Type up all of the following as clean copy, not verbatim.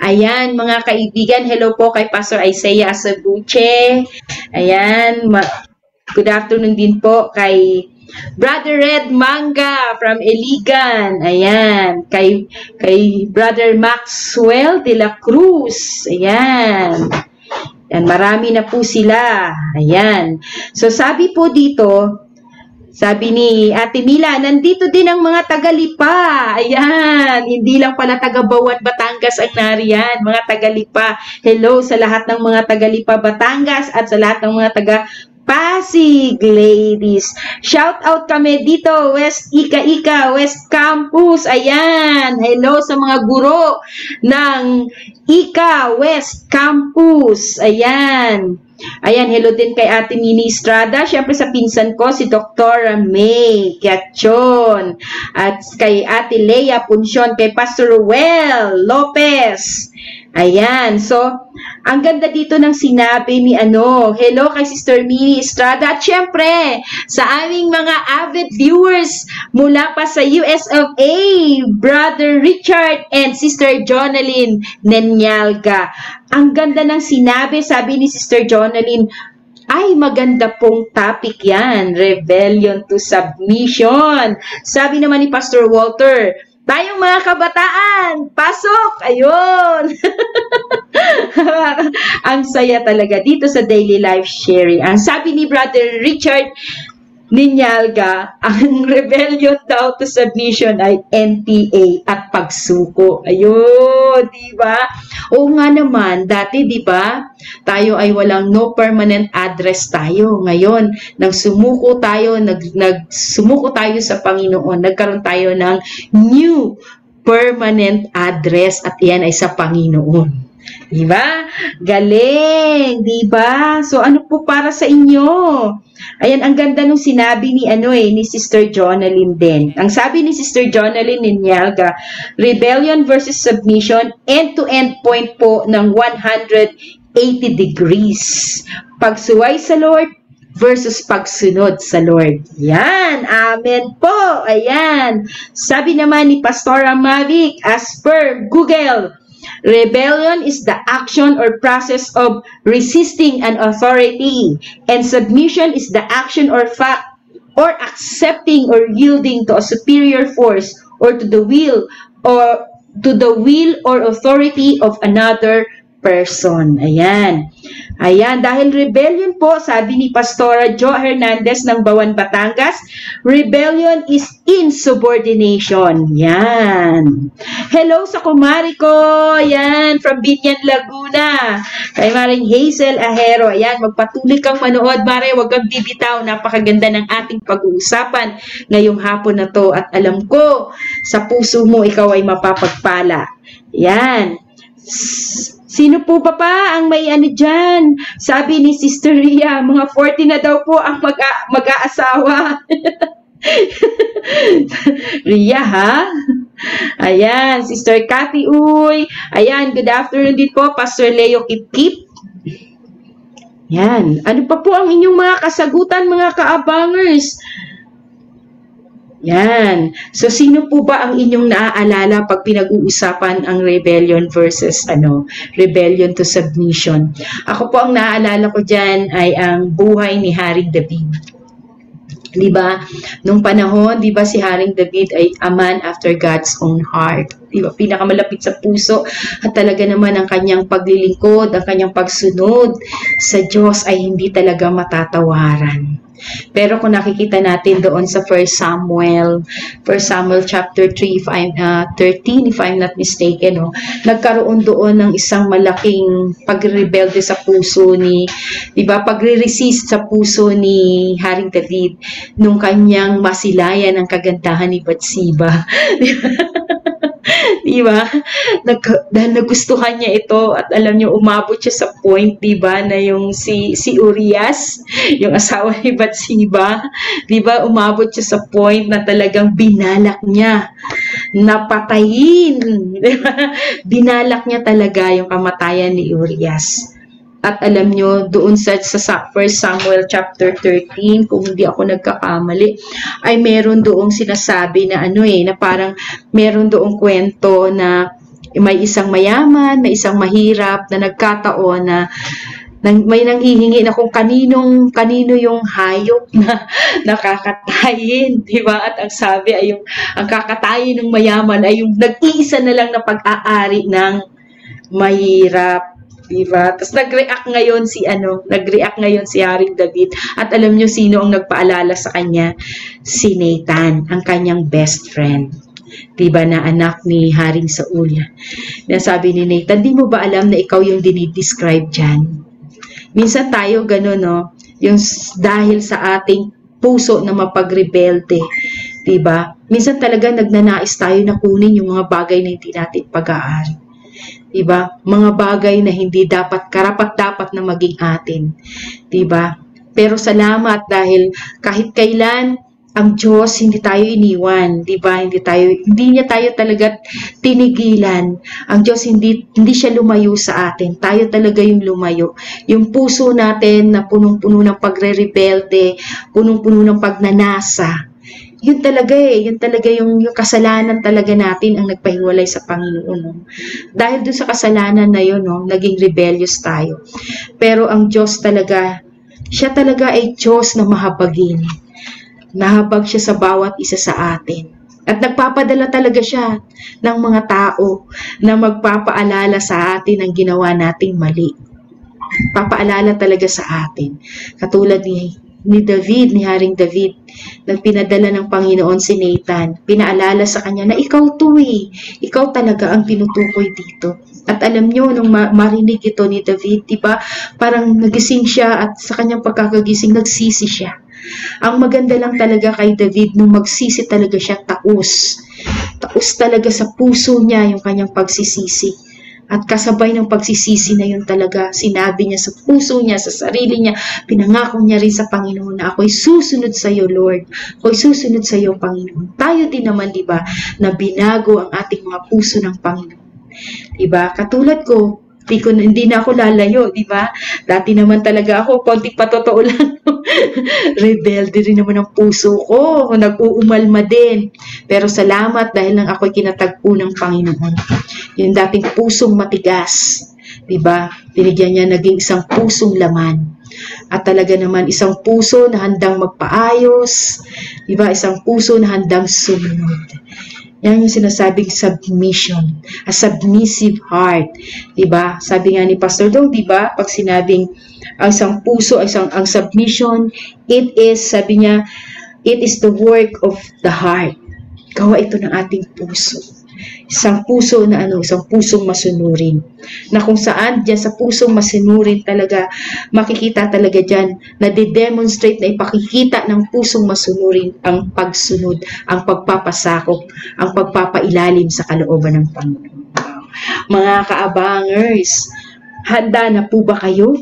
Ayan, mga kaibigan, hello po kay Pastor Isaiah Asabuche. Ayan, good afternoon din po kay Brother Red Manga from Iligan. Ayan, kay Brother Maxwell de la Cruz. Ayan. Ayan, marami na po sila. Ayan. So sabi po dito, sabi ni Ate Mila, nandito din ang mga taga-Lipa. Ayan, hindi lang pala taga-Bawat Batangas ang nariyan, mga taga-Lipa. Hello sa lahat ng mga taga-Lipa Batangas at sa lahat ng mga taga-Pasig, ladies. Shout out kami dito, West Ika-Ika, West Campus. Ayan, hello sa mga guro ng Ika West Campus. Ayan. Ayan, hello din kay Ate Mini Estrada, syempre sa pinsan ko, si Dr. May Kiachon, at kay Ate Leia Punsyon, kay Pastor Ruel Lopez. Ayan, so, ang ganda dito ng sinabi ni hello kay Sister Mini Estrada, at syempre, sa aming mga avid viewers mula pa sa US of A, Brother Richard and Sister Jonalyn Nenyalga. Ang ganda ng sinabi, sabi ni Sister Jonalyn, ay maganda pong topic yan, rebellion to submission. Sabi naman ni Pastor Walter, tayong mga kabataan, pasok! Ayun! Ang saya talaga dito sa daily life sharing. Ang sabi ni Brother Richard Ninyalga, ang rebellion daw to submission ay NPA at pagsuko. Ayun, di ba? Oo nga naman, dati di ba? Tayo ay walang no permanent address tayo. Ngayon, nagsumuko tayo, nagsumuko tayo sa Panginoon. Nagkaroon tayo ng new permanent address at iyan ay sa Panginoon. Diba? Galing, diba? So ano po para sa inyo? Ayan, ang ganda nung sinabi ni ni Sister Jonalyn din. Ang sabi ni Sister Jonalyn Ninyalga, rebellion versus submission, end-to-end point po ng 180 degrees. Pagsuway sa Lord versus pagsunod sa Lord. Yan, amen po. Ayan. Sabi naman ni Pastora Mavic, as per Google, rebellion is the action or process of resisting an authority, and submission is the action or fact or accepting or yielding to a superior force or to the will or authority of another person. Ayan. Ayan, dahil rebellion po, sabi ni Pastora Jo Hernandez ng Bawan, Batangas, rebellion is insubordination. Yan. Hello sa kumari ko. Yan, from Binyan, Laguna. Kay Maring Hazel Ahero. Ayan, magpatuloy kang manood, Mare. Huwag kang bibitaw. Napakaganda ng ating pag-uusapan ngayong hapon na to. At alam ko, sa puso mo, ikaw ay mapapagpala. Yan. Sino po pa ang may dyan? Sabi ni Sister Ria, mga 40 na daw po ang mag-aasawa. Ria, ha? Ayan, Sister Cathy Uy. Ayan, good afternoon din po, Pastor Leo Kip-Kip. Yan. Ano pa po ang inyong mga kasagutan, mga kaabangers? Yan. So, sino po ba ang inyong naaalala pag pinag-uusapan ang rebellion versus rebellion to submission? Ako po ang naaalala ko dyan ay ang buhay ni Haring David. Diba? Nung panahon, diba si Haring David ay a man after God's own heart. Diba? Pinakamalapit sa puso at talaga naman ang kanyang paglilingkod, ang kanyang pagsunod sa Diyos ay hindi talaga matatawaran. Pero kung nakikita natin doon sa 1 Samuel chapter 13, if I'm not mistaken, nagkaroon doon ng isang malaking pagrebelde sa puso pagre-resist sa puso ni Haring David nung kanyang masilayan ang kagandahan ni Bathsheba. Diba? Dahil nagustuhan niya ito at alam niyo, umabot siya sa point, diba, na yung si Urias, yung asawa ni Bathsheba, diba, umabot siya sa point na talagang binalak niya na patayin. Diba? Binalak niya talaga yung kamatayan ni Urias. At alam nyo, doon sa 1 Samuel chapter 13, kung hindi ako nagkakamali, ay meron doong sinasabi na na parang meron doong kwento na may isang mayaman, may isang mahirap na nagkataon na may nanghihingi na kung kanino yung hayop na nakakatayin, di ba? At ang sabi ay ang kakatayin ng mayaman ay yung nag-iisa na lang na pag-aari ng mahirap, di ba? Tapos nag-react ngayon si Haring David. At alam nyo sino ang nagpaalala sa kanya? Si Nathan, ang kanyang best friend. Diba, na anak ni Haring Saul. Sabi ni Nathan, di mo ba alam na ikaw yung dinidescribe dyan? Minsan tayo gano'n, no? Yung dahil sa ating puso na mapagrebelde, diba? Minsan talaga nagnanais tayo na kunin yung mga bagay na hindi natin pag-aari. Diba? Mga bagay na hindi karapat-dapat na maging atin. Diba? Pero salamat dahil kahit kailan ang Diyos, hindi tayo iniwan, di ba? Hindi niya tayo talaga tinigilan. Ang Diyos hindi siya lumayo sa atin. Tayo talaga yung lumayo. Yung puso natin na punong-puno ng pagre-rebelde, punong-puno ng pagnanasa. Yun talaga yung kasalanan talaga natin ang nagpahiwalay sa Panginoon. No? Dahil doon sa kasalanan na yun, no, naging rebellious tayo. Pero ang Diyos talaga, siya talaga ay Diyos na mahabagin. Nahabag siya sa bawat isa sa atin. At nagpapadala talaga siya ng mga tao na magpapaalala sa atin ang ginawa nating mali. Papaalala talaga sa atin. Katulad ni Haring David, nang pinadala ng Panginoon si Nathan, pinaalala sa kanya na ikaw ikaw talaga ang tinutukoy dito. At alam nyo, nung marinig ito ni David, diba, parang nagising siya at sa kanyang pagkakagising, nagsisi siya. Ang maganda lang talaga kay David, nung magsisi talaga siya, taos talaga sa puso niya yung kanyang pagsisisi. At kasabay ng pagsisisi na yun talaga, sinabi niya sa puso niya, sa sarili niya, pinangako niya rin sa Panginoon na ako'y susunod sa iyo, Lord. Ako'y susunod sa iyo, Panginoon. Tayo din naman, diba, na binago ang ating mga puso ng Panginoon. Diba? Katulad ko, hindi na ako lalayo, diba? Dati naman talaga ako, konting patotoo lang. Rebelde rin naman ang puso ko. Nag-uumalma din. Pero salamat dahil nang ako'y kinatagpo ng Panginoon. Yung dating pusong matigas, diba? Binigyan niya naging isang pusong laman. At talaga naman isang puso na handang magpaayos, diba? Isang puso na handang sumunod. Yan yung sinasabing submission, a submissive heart, diba? Sabi nga ni Pastor Dong, diba? Pag sinabing ang isang puso, ang submission, sabi niya, it is the work of the heart. Gawa ito ng ating puso. Isang puso na isang pusong masunurin. Na kung saan dyan sa pusong masunurin talaga, makikita talaga dyan, na de-demonstrate na ipakikita ng pusong masunurin ang pagsunod, ang pagpapasakop, ang pagpapailalim sa kalooban ng Panginoon. Mga kaabangers, handa na po ba kayo?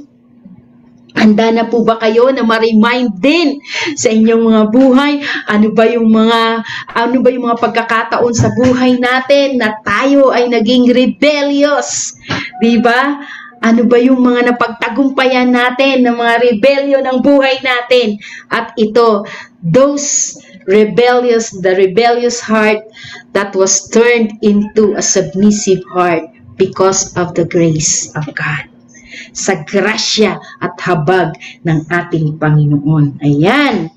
Handa na po ba kayo na ma-remind din sa inyong mga buhay? Ano ba yung mga pagkakataon sa buhay natin na tayo ay naging rebellious? Diba? Ano ba yung mga napagtagumpayan natin ng mga rebellion ng buhay natin? At ito, the rebellious heart that was turned into a submissive heart because of the grace of God. Sa grasya at habag ng ating Panginoon. Ayan.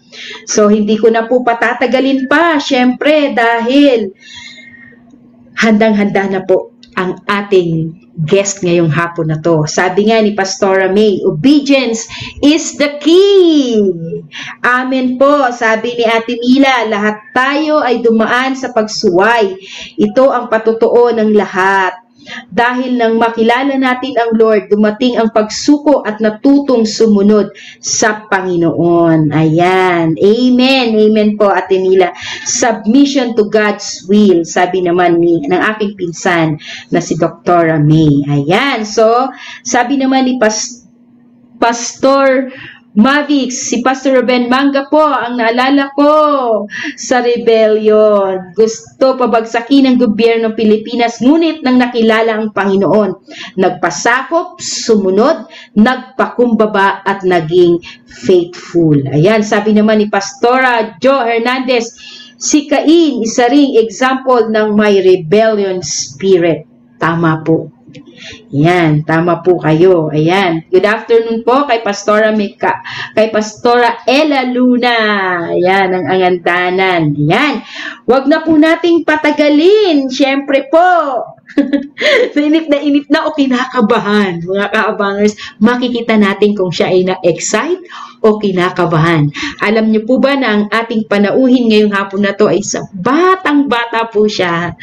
So, hindi ko na po patatagalin pa, syempre, dahil handang-handa na po ang ating guest ngayong hapon na to. Sabi nga ni Pastora May, obedience is the key. Amen po. Sabi ni Ate Mila, lahat tayo ay dumaan sa pagsuway. Ito ang patotoo ng lahat. Dahil nang makilala natin ang Lord, dumating ang pagsuko at natutong sumunod sa Panginoon. Ayan. Amen. Amen po, Ate Mila. Submission to God's will, sabi naman ng aking pinsan na si Dr. May. Ayan. So, sabi naman ni Pastor Mavix, si Pastor Ruben Manga po ang naalala ko sa rebellion. Gusto pabagsakin ng gobyerno ng Pilipinas, ngunit nang nakilala ang Panginoon, nagpasakop, sumunod, nagpakumbaba at naging faithful. Ayan, sabi naman ni Pastora Jo Hernandez, si Cain, isa ring example ng may rebellion spirit. Tama po. Yan, tama po kayo. Ayan. Good afternoon po kay Pastora Mika, kay Pastora Ella Luna. Ayan, ang Angandanan. Ayan. Wag na po nating patagalin. Siyempre po. Inip na o kinakabahan. Mga kaabangers, makikita natin kung siya ay na-excite o kinakabahan. Alam niyo po ba na ang ating panauhin ngayong hapon na to ay sa batang-bata po siya.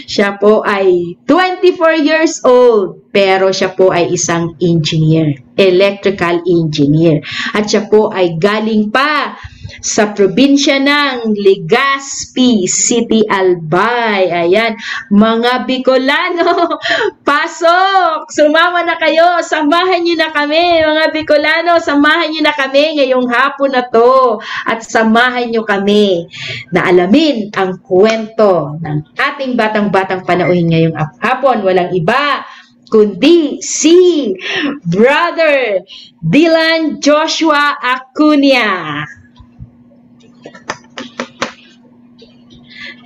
Siya po ay 24 years old, pero siya po ay isang engineer, electrical engineer. At siya po ay galing pa sa probinsya ng Legazpi City, Albay. Ayan, mga Bicolano, pasok! Sumama na kayo, samahan nyo na kami. Mga Bicolano, samahan nyo na kami ngayong hapon na to. At samahan nyo kami na alamin ang kwento ng ating batang-batang panauhin ngayong hapon. Walang iba kundi si Brother Dylan Joshua Acuña.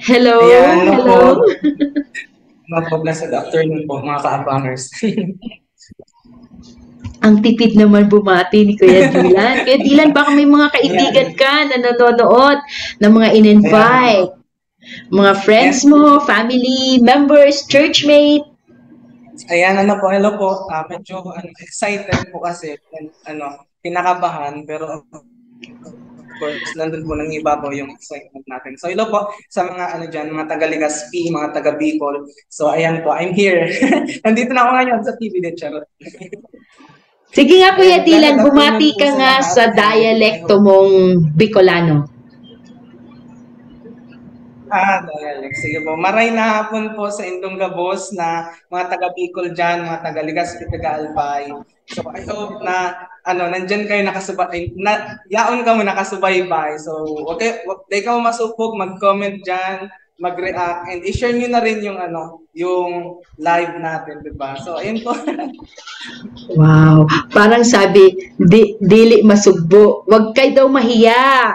Hello. Ayan, hello. Blessed afternoon po, mga ka-abangers. Ang tipid naman bumati ni Kuya Dylan. Kuya Dylan, baka may mga kaibigan ka na nanonood, na mga in-invite. Mga friends mo, family members, churchmate. Ayan, hello po. Medyo excited po kasi, pinakabahan, pero of course, nandun po nang iba po yung excitement natin. So, hello po sa mga mga taga-Legazpi, mga taga-Bicol. So, ayan po, I'm here. Nandito na ako ngayon sa TV din, charot. Sige nga, Kuya Dylan, bumati ka nga sa dialekto mong Bicolano. Dialect. Sige po. Maray na hapon po sa Indong Gabos na mga taga-Bicol dyan, mga taga-Legazpi, taga-Albay. So, I hope na nandyan kayo nakasubay, yaon ka mo nakasubaybay. So, okay, di ka mo masupog, mag-comment dyan, mag-react, and i-share nyo na rin yung yung live natin, diba? So, ayun po. Wow, parang sabi, dili masugbo, wag kayo daw mahiya.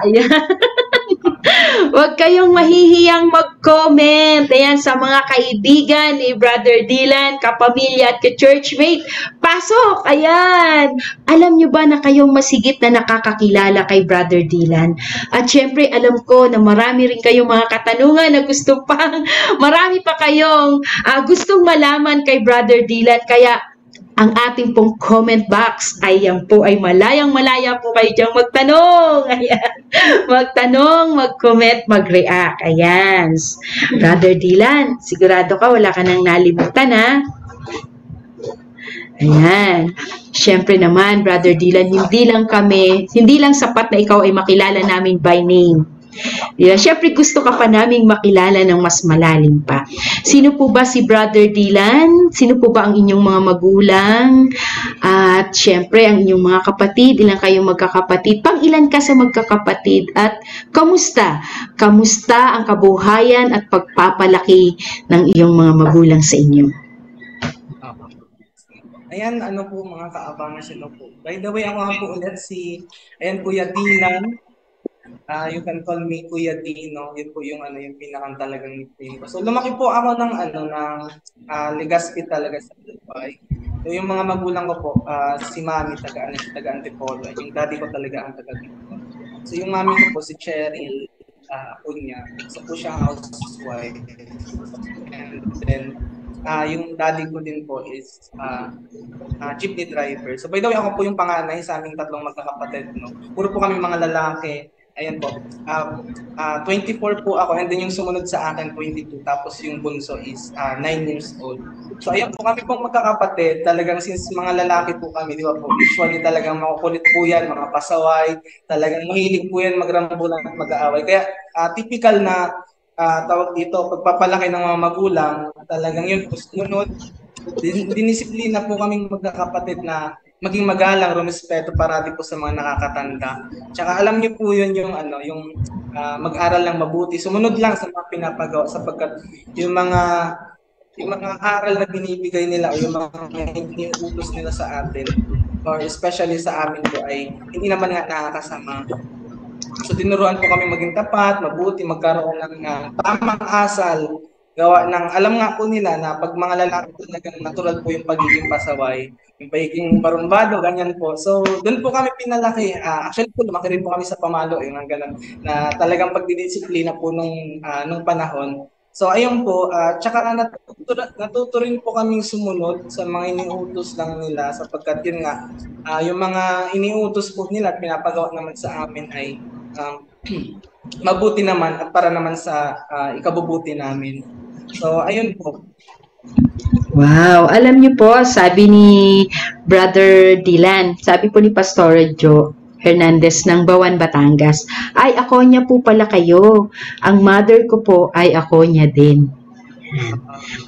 Huwag kayong mahihiyang mag-comment. Ayan, sa mga kaibigan ni Brother Dylan, kapamilya at ka-churchmate, pasok! Ayan! Alam nyo ba na kayong masigit na nakakakilala kay Brother Dylan? At syempre, alam ko na marami rin kayong mga katanungan na gusto pang, marami pa kayong gustong malaman kay Brother Dylan. Kaya, ang ating pong comment box ay yan po ay malayang-malaya po kayo diyang magtanong. Ayan. Magtanong, mag-comment, mag-react. Ayan. Brother Dylan, sigurado ka wala ka nang nalimutan, ha? Ayan. Siyempre naman, Brother Dylan, hindi lang sapat na ikaw ay makilala namin by name. Siyempre gusto ka pa naming makilala ng mas malalim pa. Sino po ba si Brother Dylan? Sino po ba ang inyong mga magulang? At siyempre ang inyong mga kapatid, ilan kayong magkakapatid? Pang-ilan ka sa magkakapatid? At kamusta? Kamusta ang kabuhayan at pagpapalaki ng iyong mga magulang sa inyo? Ayan, po mga ka-abangers, po. By the way, ako nga po ulit ayan, Kuya Dylan. You can call me Kuya Dino. Yun po yung yung pinakang talagang nickname ko. So lumaki po ako ng Legazpi talaga sa Albay. So yung mga magulang ko po, si Mami taga Antipolo. Yung daddy ko talaga ang taga Antipolo. So yung mami ko po si Cheryl Acuña. So po siyang housewife. And then yung daddy ko din po is jeepney driver. So by the way, ako po yung panganay sa aming tatlong magkakapatid. No? Puro po kami mga lalaki. Ayan po. 24 po ako, and then yung sumunod sa akin 22, tapos yung bunso is 9 years old. So ayan po, kami pong magkakapatid, talagang since mga lalaki po kami, di ba po, usually talagang makukulit po yan, mga pasaway, talagang mahilig po yan magrambulan at mag-aaway. Kaya typical na tawag dito, pagpapalaki ng mga magulang, talagang yun po, sunod, dinisiplina po kaming magkakapatid na maging magalang, rumispeto parati po sa mga nakakatanda. Tsaka alam niyo po yun yung mag-aral lang mabuti, sumunod lang sa mga pinapagawa sapagkat yung mga aral na binibigay nila o yung mga iniutos nila sa atin or especially sa amin po ay hindi naman nga nakakasama. So tinuruan po kami maging tapat, mabuti, magkaroon ng tamang asal, gawa ng, alam nga po nila na pag mga lalaki talagang natural po yung pagiging pasaway, yung pagiging barumbado, ganyan po. So, doon po kami pinalaki. Actually po, lumaki rin po kami sa pamalo, yung ganun, na talagang pagdidisiplina po nung panahon. So, ayun po, tsaka natuto rin po kaming sumunod sa mga iniutos lang nila sapagkat yun nga, yung mga iniutos po nila at pinapagawa naman sa amin ay mabuti naman at para naman sa ikabubuti namin. So, ayun po. Wow, alam niyo po, sabi ni Brother Dylan, sabi po ni Pastor Joe Hernandez ng Bawan, Batangas, ay ako niya po pala kayo. Ang mother ko po ay ako niya din.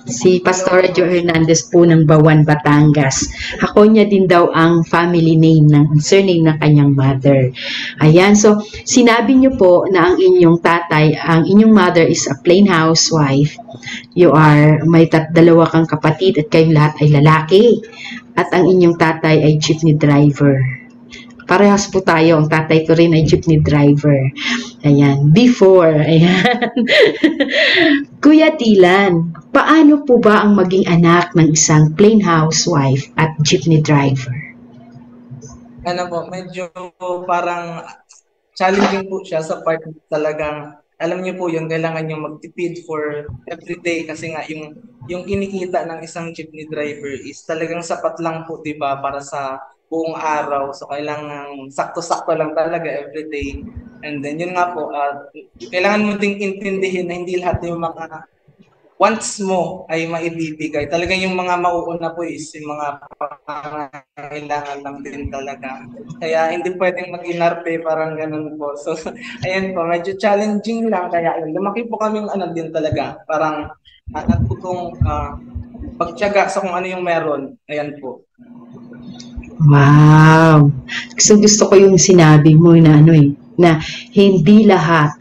Si Pastor Joe Hernandez po ng Bawan, Batangas. Ako niya din daw ang family name, surname ng kanyang mother. Ayan, so sinabi niyo po na ang inyong tatay, ang inyong mother is a plain housewife. May dalawa kang kapatid at kayong lahat ay lalaki. At ang inyong tatay ay jeepney driver. Parehas po tayo. Ang tatay ko rin ay jeepney driver. Ayan. Before. Ayan. Kuya Dylan, paano po ba ang maging anak ng isang plain housewife at jeepney driver? Ano po, medyo parang challenging po siya sa part talagang, alam niyo po yung kailangan niyo magtipid for everyday kasi nga yung kinikita ng isang jeepney driver is talagang sapat lang po, 'di ba, para sa buong araw. So, kailangan sakto-sakto lang talaga everyday. And then, yun nga po, kailangan mo ding intindihin na hindi lahat yung mga wants mo ay maibibigay. Talagang yung mga mauuna po is yung mga pangangailangan lang din talaga. Kaya hindi pwedeng mag-inarte, parang ganun po. So, ayan po, medyo challenging lang. Kaya yun, lumaki po kaming din talaga. Parang natutong pagtiyaga sa kung ano yung meron. Ayan po. Wow! Gusto ko yung sinabi mo na na hindi lahat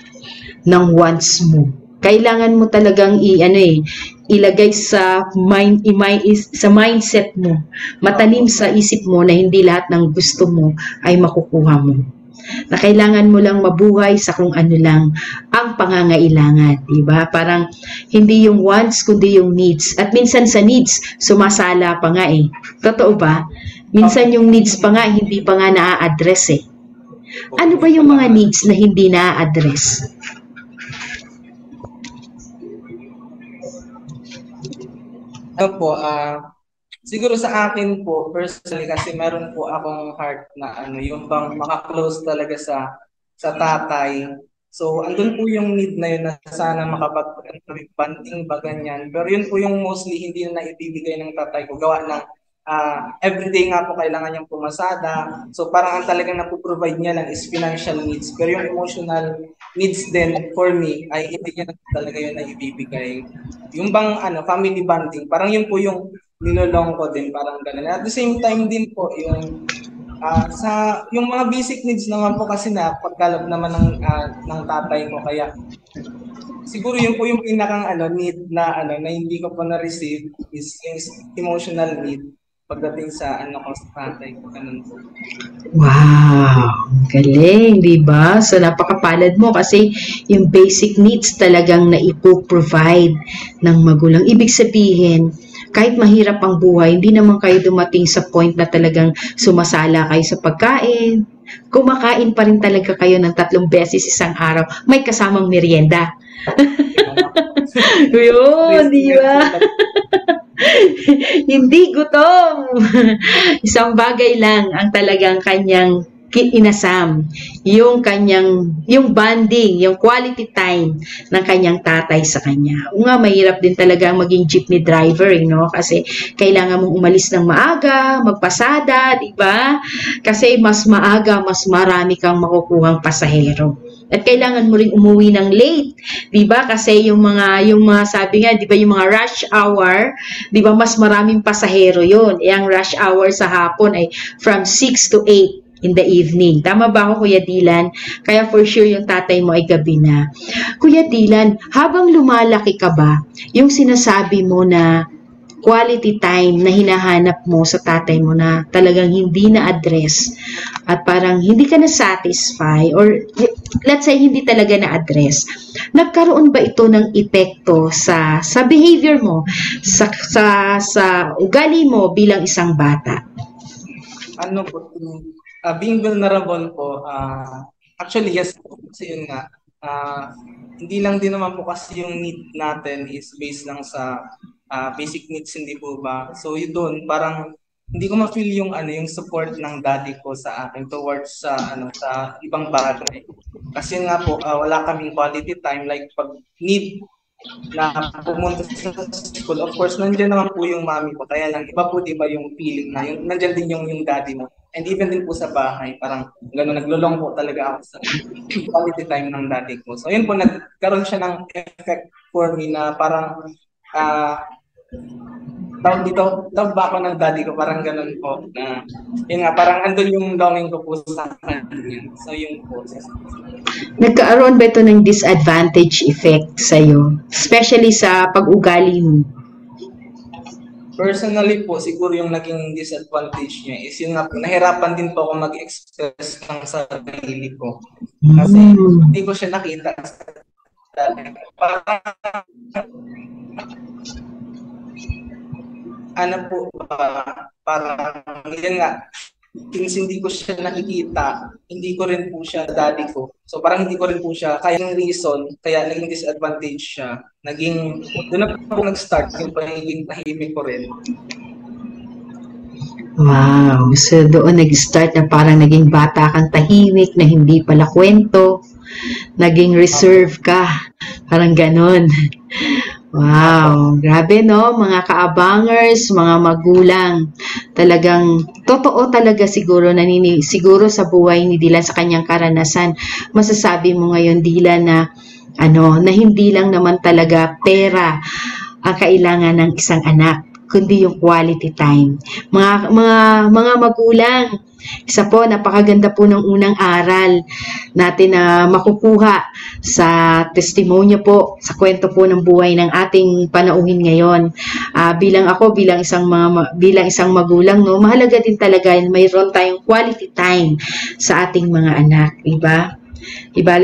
ng wants mo. Kailangan mo talagang ilagay sa mindset mo. Matalim sa isip mo na hindi lahat ng gusto mo ay makukuha mo. Na kailangan mo lang mabuhay sa kung ano lang ang pangangailangan, di ba? Parang hindi yung wants kundi yung needs. At minsan sa needs sumasala pa nga eh. Totoo ba? Minsan yung needs pa nga, hindi pa nga na-address eh. Ano ba yung mga needs na hindi na-address? Ano po, siguro sa akin po, personally, kasi meron po akong heart na yung bang makaklose talaga sa tatay. So, andun po yung need na yun na sana makapag-banding ba ganyan. Pero yun po yung mostly hindi na ibibigay ng tatay ko. Gawa ng everyday nga po kailangan niyang pumasada. So parang ang talagang napoprovide niya lang is financial needs. Pero yung emotional needs din for me ay hindi niya talaga yun na ibibigay. Yung bang family bonding, parang yun po yung nilolong ko din, parang gano'n. At the same time din po, yung yung mga basic needs naman po kasi na pagkalab naman ng tatay ko. Kaya siguro yun po yung pinakang need na hindi ko po na-receive is yung emotional need pagdating sa sa tatay ko, ganun po. Wow! Galing, di ba? So, napakapalad mo kasi yung basic needs talagang naipo-provide ng magulang. Ibig sabihin, kahit mahirap ang buhay, hindi naman kayo dumating sa point na talagang sumasala kayo sa pagkain. Kumakain pa rin talaga kayo ng 3 beses isang araw. May kasamang merienda. Yun, di ba? Hindi gutom. Isang bagay lang ang talagang kanyang inasam, yung bonding, yung quality time ng kanyang tatay sa kanya. O nga, mahirap din talaga maging jeepney driver, kasi kailangan mong umalis ng maaga, magpasada, di ba? Kasi mas maaga, mas marami kang makukuhang pasahero. At kailangan mo rin umuwi ng late, 'di ba? Kasi yung mga sabi nga, 'di ba, yung mga rush hour, 'di ba, mas maraming pasahero 'yon. Ang rush hour sa hapon ay from 6 to 8 in the evening. Tama ba ako, Kuya Dylan? Kaya for sure yung tatay mo ay gabi na. Kuya Dylan, habang lumalaki ka ba, yung sinasabi mo na quality time na hinahanap mo sa tatay mo na talagang hindi na-address at parang hindi ka na-satisfy or let's say hindi talaga na-address. Nagkaroon ba ito ng epekto sa behavior mo, sa ugali mo bilang isang bata? Ano po, being vulnerable po, actually yes, kasi yun nga, hindi lang din naman po kasi yung need natin is based lang sa basic needs, hindi po ba? So yun doon, parang hindi ko ma-feel yung yung support ng daddy ko sa akin towards sa ibang bagay. Kasi nga po, wala kaming quality time, like pag need na pumunta sa school, of course, nandiyan naman po yung mami ko. Kaya lang, iba po diba yung feeling na yung, nandiyan din yung daddy mo. And even din po sa bahay, parang gano'n, naglulong po talaga ako sa quality time ng daddy ko. So yun po, nagkaroon siya ng effect for me na parang tawag ba ako ng daddy ko, parang ganun po. Yun nga, parang andun yung longing ko po sa kanya. So yun po. Nagkaroon ba ito ng disadvantage effect sa'yo? Especially sa pag-ugali mo? Personally po, siguro yung naging disadvantage niya is yun nga po, nahirapan din po ako mag-express ng sarili ko. Kasi hindi ko siya nakita sa dati. Parang yun nga, since hindi ko siya nakikita, hindi ko rin po siya daddy ko. So parang hindi ko rin po siya, kaya yung reason, kaya naging disadvantage siya. Doon na po nag-start yung pagiging tahimik ko rin. Wow, so doon nag-start na parang naging bata kang tahimik na hindi pala kwento, naging reserve ka, parang ganon. Wow, grabe no, mga kaabangers, mga magulang. Talagang totoo talaga siguro siguro sa buhay ni Dylan, sa kanyang karanasan. Masasabi mo ngayon Dylan na na hindi lang naman talaga pera ang kailangan ng isang anak, kundi yung quality time. Mga magulang, isa po, napakaganda po ng unang aral natin na makukuha sa testimonya po, sa kwento po ng buhay ng ating panauhin ngayon. Bilang isang magulang, no, mahalaga din talaga mayroon tayong quality time sa ating mga anak, diba?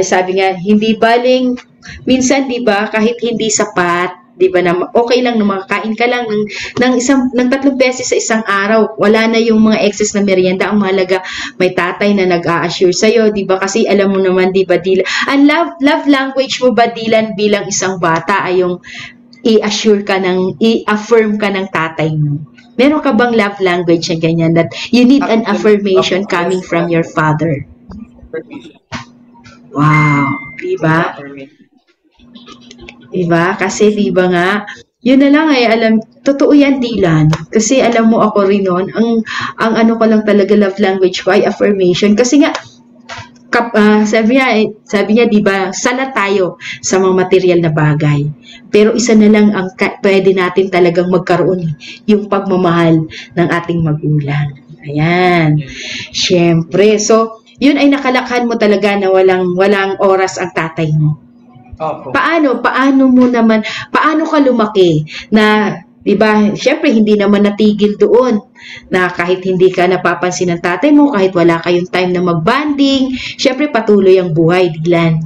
Sabi nga, hindi baling minsan, diba, kahit hindi sapat, di ba, na okay lang na makakain ka lang ng 3 beses sa isang araw, wala na yung mga excess na merienda. Ang mahalaga may tatay na nag-a-assure sa'yo, di ba, kasi alam mo naman, di ba, Dylan, ang love language mo ba, Dylan, bilang isang bata ay yung i-affirm ka ng tatay mo? Meron ka bang love language na ganyan that you need an affirmation coming from your father? Wow, di ba? Diba? Kasi diba nga, yun na lang ay totoo yan, Dylan. Kasi alam mo ako rin noon, ang ano ko lang talaga love language ko ay affirmation. Kasi nga, sabi niya, diba, sana tayo sa mga material na bagay. Pero isa na lang ang pwede natin talagang magkaroon, yung pagmamahal ng ating magulang. Ayan. Siyempre. So, yun ay nakalakhan mo talaga na walang oras ang tatay mo. Opo. Paano ka lumaki na, 'di ba? Syempre hindi naman natigil doon na kahit hindi ka napapansin ng tatay mo, kahit wala kayong time na mag-bonding, syempre patuloy ang buhay, Dylan.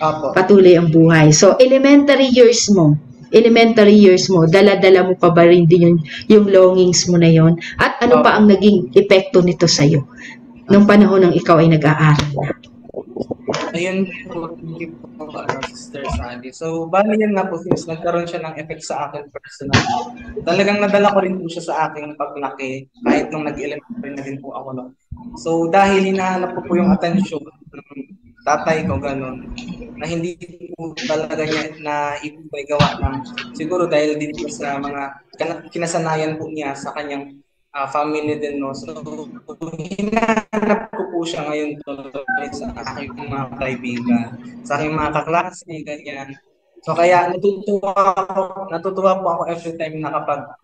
Opo. Patuloy ang buhay. So elementary years mo, dala-dala mo pa ba rin din yung longings mo na yon? At ano pa ang naging epekto nito sa iyo nung panahon ng ikaw ay nag-aaral na? Ayun po, Sister Sandy. So, bali yan nga po, since nagkaroon siya ng effect sa akin personal. Talagang nadala ko rin po siya sa aking paglaki, kahit nung nag-elementary na din po ako. No? So, dahil hinahanap ko po yung atensyon ng tatay ko, gano'n, na hindi po talaga niya na ibigay gawa ng, siguro dahil din po sa mga kinasanayan po niya sa kanyang family din, no? So, hinahanap ko po siya ngayon sa aking mga kaibigan, sa aking mga kaklase, ganyan. So, kaya natutuwa po ako every time na kapag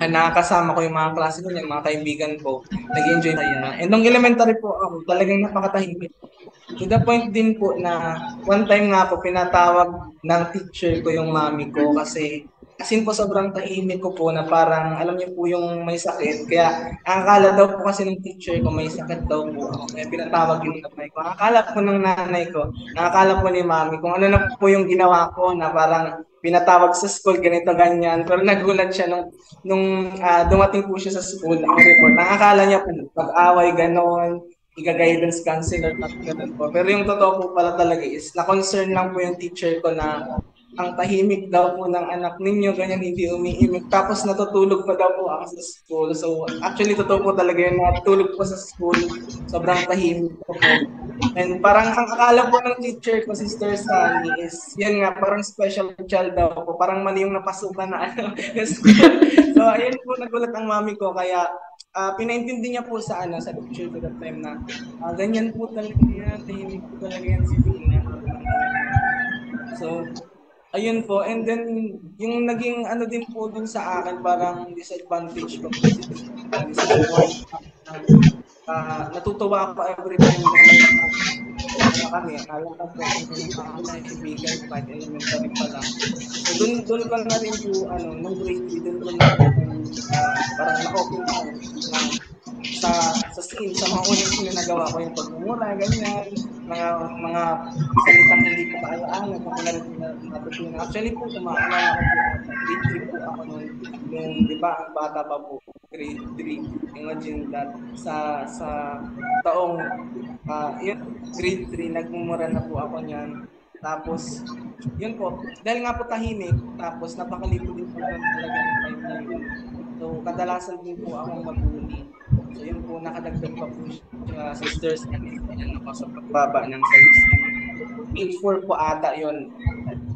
nakakasama ko yung mga klase ko, yung mga kaibigan ko, nag-enjoy tayo. And nung elementary po ako, talagang napakatahimik. To the point din po na one time nga ako pinatawag ng teacher ko yung mami ko kasi Asin po sobrang tahimik ko po na parang alam niyo po yung may sakit. Kaya ang akala daw po kasi ng teacher ko may sakit daw po ako. Kaya pinatawag yung nanay ko. Ang akala po ng nanay ko, ang akala po ni mami kung ano na po yung ginawa ko na parang pinatawag sa school, ganito, ganyan. Pero nagulat siya nung dumating po siya sa school, ang report. Ang akala niya po pag-away, ganon, iga-guidance counselor na ganun po. Pero yung totoo po pala talaga is na-concern lang po yung teacher ko na ang tahimik daw po ng anak ninyo, ganyan, hindi umiimik. Tapos natutulog pa daw po ako sa school. So, actually, totoo po talaga yun, natutulog po sa school. Sobrang tahimik po. And parang ang akala po ng teacher ko, Sister Sally, is, yan nga, parang special child daw po. Parang mali yung napasukan na ano. So, ayun po, nagulat ang mami ko. Kaya, pinaintindi niya po sa sa teacher ko that time na, ganyan po talaga yan, tahimik po talaga yan si Tina. So, ayun po, and then yung naging ano din po dun sa akin, parang disadvantage ko. Natutuwa ako every time na may kami, alam ko po yung mga kaibigan, kahit elementary pa lang. So dun ko na rin po, nung grade 3, dun ko na rin parang na-open ko sa scene, sa mga unang scene na nagawa ko, yung pagmumura, ganyan, mga salitang hindi ko kaalaala, kung ano rin natutunan. Actually po, kumaalala ko po, grade 3 po ako nung, di ba, ang bata pa po, grade 3. Imagine that, sa taong, yun, grade 3, nagmumura na po ako niyan. Tapos, yun po, dahil nga po tahimik, tapos napakalito din po talaga ng time na yun. So, kadalasan din po akong mag-uli. So, yun po, nakadagdag pa po siya, sisters, and ako sa pagbaba ng size. Grade 4 po ata yun,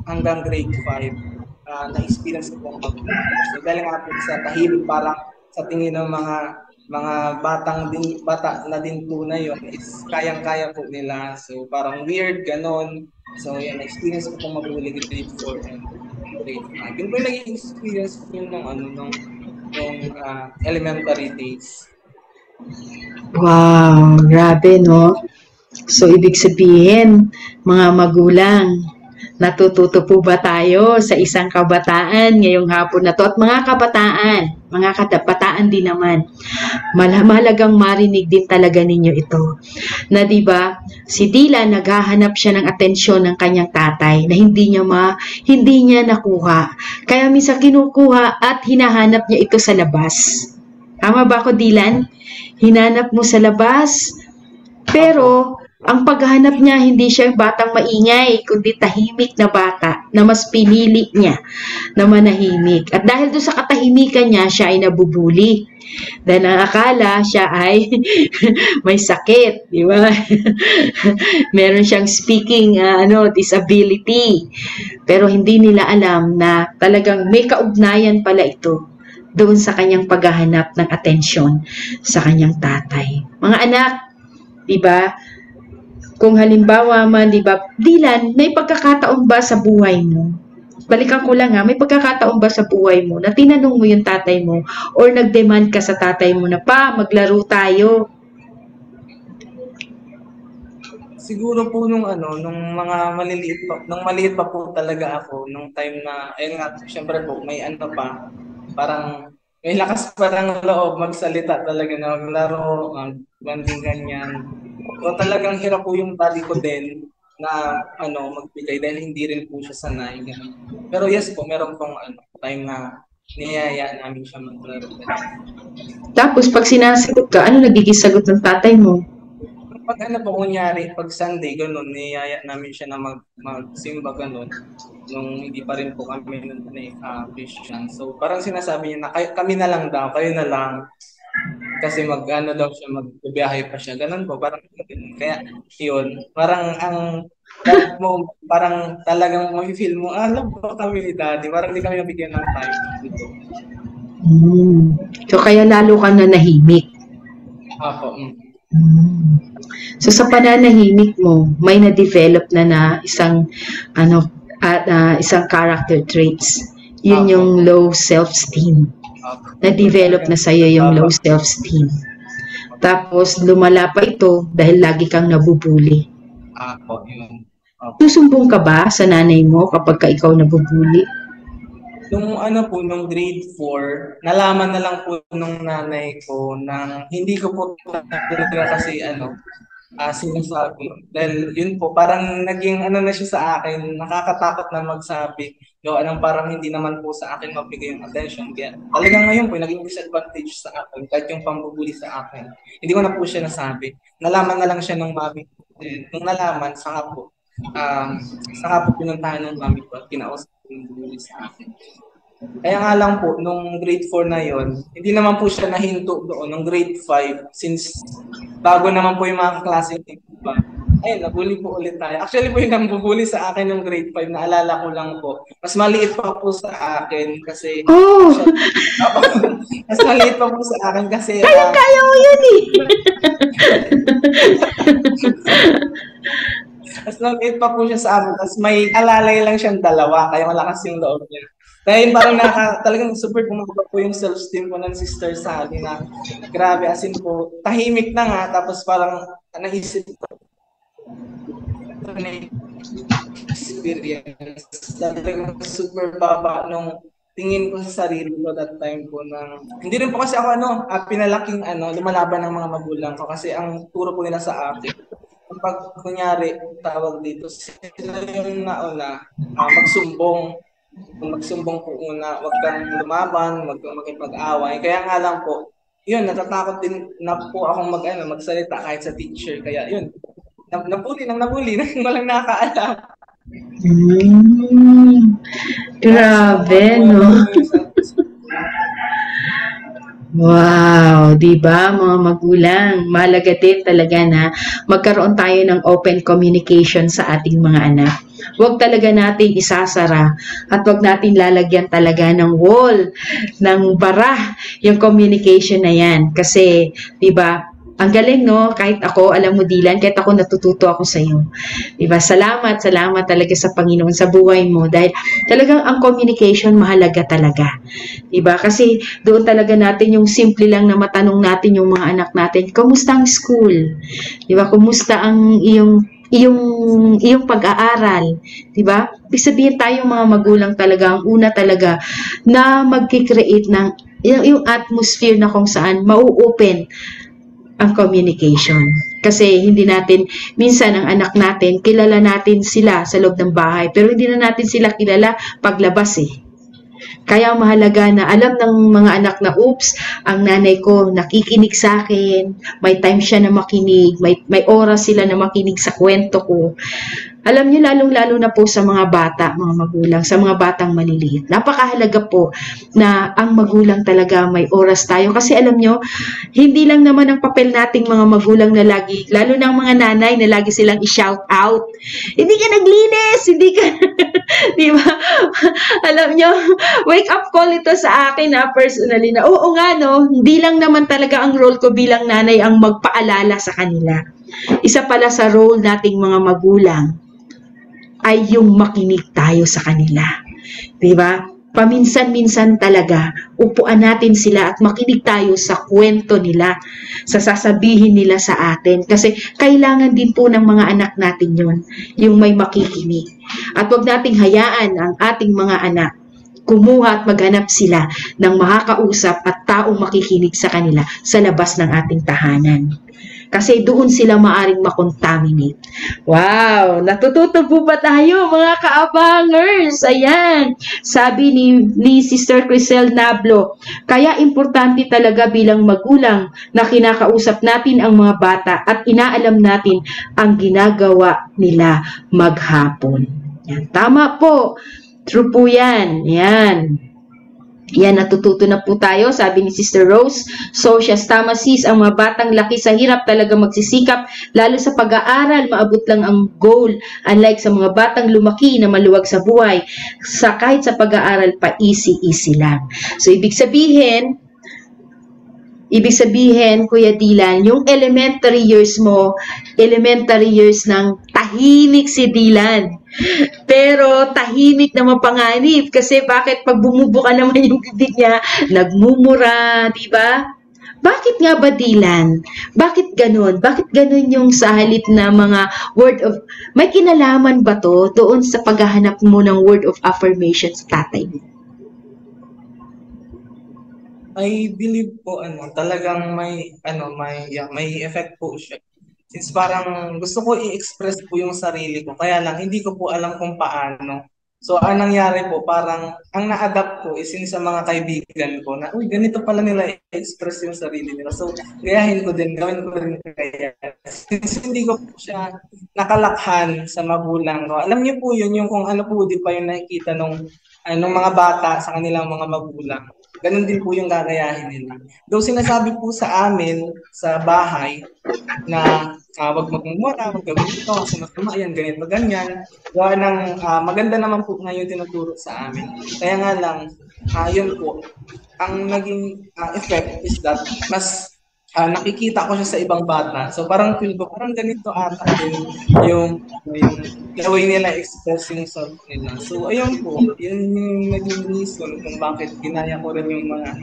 hanggang grade 5, na-experience ko po ang mag-uli. So, dahil nga po sa tahimik, parang sa tingin ng mga bata na din po na yun, is kayang-kaya po nila. So, parang weird, ganon. So, yan, experience ko po mag-uli grade 4 and grade 5. Yun po yung naging experience ko yun nung elementary days. Wow, grabe, no? So, ibig sabihin, mga magulang, natututo po ba tayo sa isang kabataan ngayong hapon na to? At mga kabataan din naman, mahalagang marinig din talaga ninyo ito. Na diba, si Dylan naghahanap siya ng atensyon ng kanyang tatay na hindi niya nakuha. Kaya minsan kinukuha at hinahanap niya ito sa labas. Tama ba ako, Dylan? Hinanap mo sa labas, pero ang paghahanap niya, hindi siya yung batang maingay, kundi tahimik na bata na mas pinili niya na manahimik. At dahil doon sa katahimikan niya, siya ay nabubuli. Dahil ang akala siya ay may sakit, di ba? Meron siyang speaking disability. Pero hindi nila alam na talagang may kaugnayan pala ito doon sa kanyang paghahanap ng atensyon sa kanyang tatay. Mga anak, di ba? Kung halimbawa man, di ba, Dylan, may pagkakataon ba sa buhay mo? Balikan ko lang may pagkakataon ba sa buhay mo na tinanong mo yung tatay mo or nag-demand ka sa tatay mo na, pa, maglaro tayo? Siguro po nung maliit pa po talaga ako, nung time na, ayun nga, syempre po, may parang may lakas parang loob magsalita talaga na maglaro, banding ganyan. So talagang hirap po yung daddy ko din na magbigay dahil hindi rin po siya sanay. Ganun. Pero yes po, meron pong time na niyaya namin siya maglaro. Tapos pag sinasagot ka, ano nagiging sagot ng tatay mo? Pag kunyari, pag Sunday, ganun, niyaya namin siya na magsimba, ganun, nung hindi pa rin po kami Christian. So, parang sinasabi niya na kami na lang daw, kayo na lang. Kasi daw siya, magbibiyahe pa siya. Ganun po, parang, kaya, yun, parang parang talagang mag-feel mo, alam po kami ni Daddy, parang hindi kami nabigyan ng time dito. So, kaya lalo ka na nahimik? Ako, So sa pananahimik mo, may na-develop na isang isang character traits. Yun yung low self-esteem. Na-develop na sa'yo yung low self-esteem. Tapos lumala pa ito dahil lagi kang nabubuli. Yun. Susumbong ka ba sa nanay mo kapag ikaw nabubuli? Nung ano po, nung grade 4, nalaman na lang po nung nanay ko na hindi ko po talaga kasi sinasabi. Dahil yun po, parang naging ano na siya sa akin, nakakatakot na magsabi. Gawa ng parang hindi naman po sa akin mabigay yung attention. Kaya talagang ngayon po, naging disadvantage sa akin, kahit yung pambubuli sa akin. Hindi ko na po siya nasabi. Nalaman na lang siya ng mami ko. Nung nalaman, saka po pinuntahan ng mami ko at kinausap ko yung bumuli sa akin. Kaya nga lang po, nung grade 4 na yon, hindi naman po siya nahinto doon. Nung grade 5, since bago naman po yung mga kaklase ko pa, ayun, nabully po ulit tayo. Actually po yung nambubuli sa akin nung grade 5, naalala ko lang po. Mas maliit pa po sa akin kasi... Oh! Mas maliit pa po sa akin kasi... Kaya mo yun eh! Mas maliit pa po siya sa amin. Tapos may alalay lang siyang dalawa, kaya malakas yung loob niya. Dahil parang talagang super bumaba po yung self-esteem ko ng Sister Sally na grabe, as in po, tahimik na nga, tapos parang naisip ko na experience. Talagang super baba nung tingin ko sa sarili ko that time po na hindi rin po kasi ako pinalaking lumalaban ng mga magulang ko kasi ang turo po nila sa akin. Pag kunyari, tawag dito, sila yung nauna, magsumbong. Kung magsumbong po una, wag kang lumaban, wag kang makipag-away. Kaya nga lang po, yun, natatakot din na po akong magsalita kahit sa teacher. Kaya yun, nabuli, walang nakakaalam. Grabe, no? Wow, 'di ba mga magulang, mahalaga din talaga na magkaroon tayo ng open communication sa ating mga anak. Huwag talaga natin isasara at huwag natin lalagyan talaga ng wall, ng bara yung communication na yan. Kasi, 'di ba? Ang galing, no? Kahit ako, alam mo, Dylan, kahit ako natututo ako sa iyo. Diba? Salamat talaga sa Panginoon sa buhay mo dahil talagang ang communication mahalaga talaga. Diba? Kasi doon talaga natin yung simple lang na matanong natin yung mga anak natin, kumusta ang school? Diba? Kumusta ang iyong pag-aaral, 'di ba? Ibig sabihin tayo mga magulang talaga ang una talaga na magki-create ng yung atmosphere na kung saan mau-open ang communication. Kasi hindi natin, minsan ang anak natin, kilala natin sila sa loob ng bahay, pero hindi na natin sila kilala paglabas eh. Kaya mahalaga na alam ng mga anak na, oops, ang nanay ko nakikinig sa akin, may time siya na makinig, may oras sila na makinig sa kwento ko. Alam niyo, lalong-lalo na po sa mga bata, mga magulang, sa mga batang maliliit. Napakahalaga po na ang magulang talaga may oras tayo. Kasi alam niyo, hindi lang naman ang papel nating mga magulang na lagi, lalo na ang mga nanay na lagi silang i-shout out. Hindi ka naglinis, hindi ka, di ba? Alam niyo, wake up call ito sa akin personally na, oo nga no, hindi lang naman talaga ang role ko bilang nanay ang magpaalala sa kanila. Isa pala sa role nating mga magulang ay yung makinig tayo sa kanila. Diba? Paminsan-minsan talaga, upuan natin sila at makinig tayo sa kwento nila, sa sasabihin nila sa atin. Kasi kailangan din po ng mga anak natin yun, yung may makikinig. At huwag nating hayaan ang ating mga anak kumuha at maghanap sila ng makakausap at taong makikinig sa kanila sa labas ng ating tahanan. Kasi doon sila maaring makontaminate. Wow! Natututo po ba tayo mga kaabangers? Ayan! Sabi ni Sister Crisel Nablo, kaya importante talaga bilang magulang na kinakausap natin ang mga bata at inaalam natin ang ginagawa nila maghapon. Yan. Tama po! True po yan. Yan. Yan, natututo na po tayo, sabi ni Sister Rose. So, tama sis, ang mga batang laki sa hirap talaga magsisikap, lalo sa pag-aaral, maabot lang ang goal. Unlike sa mga batang lumaki na maluwag sa buhay, kahit sa pag-aaral pa, easy lang. So, ibig sabihin, Kuya Dylan, yung elementary years mo, elementary years ng tahimik si Dylan. Pero tahimik na mapanganib kasi bakit pag bumubuka naman yung bibig niya, nagmumura, di ba? Bakit nga ba, Dylan? Bakit ganun? Bakit ganun yung sa halip na mga word of... May kinalaman ba to doon sa paghahanap mo ng word of affirmation sa tatay mo? I believe po talagang may effect po siya. Since parang gusto ko i-express po yung sarili ko, kaya lang hindi ko po alam kung paano. So, ang nangyari po, parang ang na-adapt ko is yung sa mga kaibigan ko na, uy, ganito pala nila i-express yung sarili nila. So, gayahin ko din, gawin ko rin kaya. Since hindi ko po siya nakalakhan sa magulang. No? Alam niyo po yun, yung kung ano po, di pa yung nakikita nung mga bata sa kanilang mga magulang. Ganun din po yung gagayahin nila. Though sinasabi po sa amin, sa bahay, na wag magmumura, wag gawin ito, kasi masama yan, ganito, ganyan. Gawa ng maganda naman po ngayon tinuturo sa amin. Kaya nga lang, yun po, ang naging effect is that mas nakikita ko siya sa ibang bata. So parang feel ko, parang ganito ata din yung way nila express yung self nila. So ayun po, yun yung naging reason kung bakit ginaya ko rin yung mga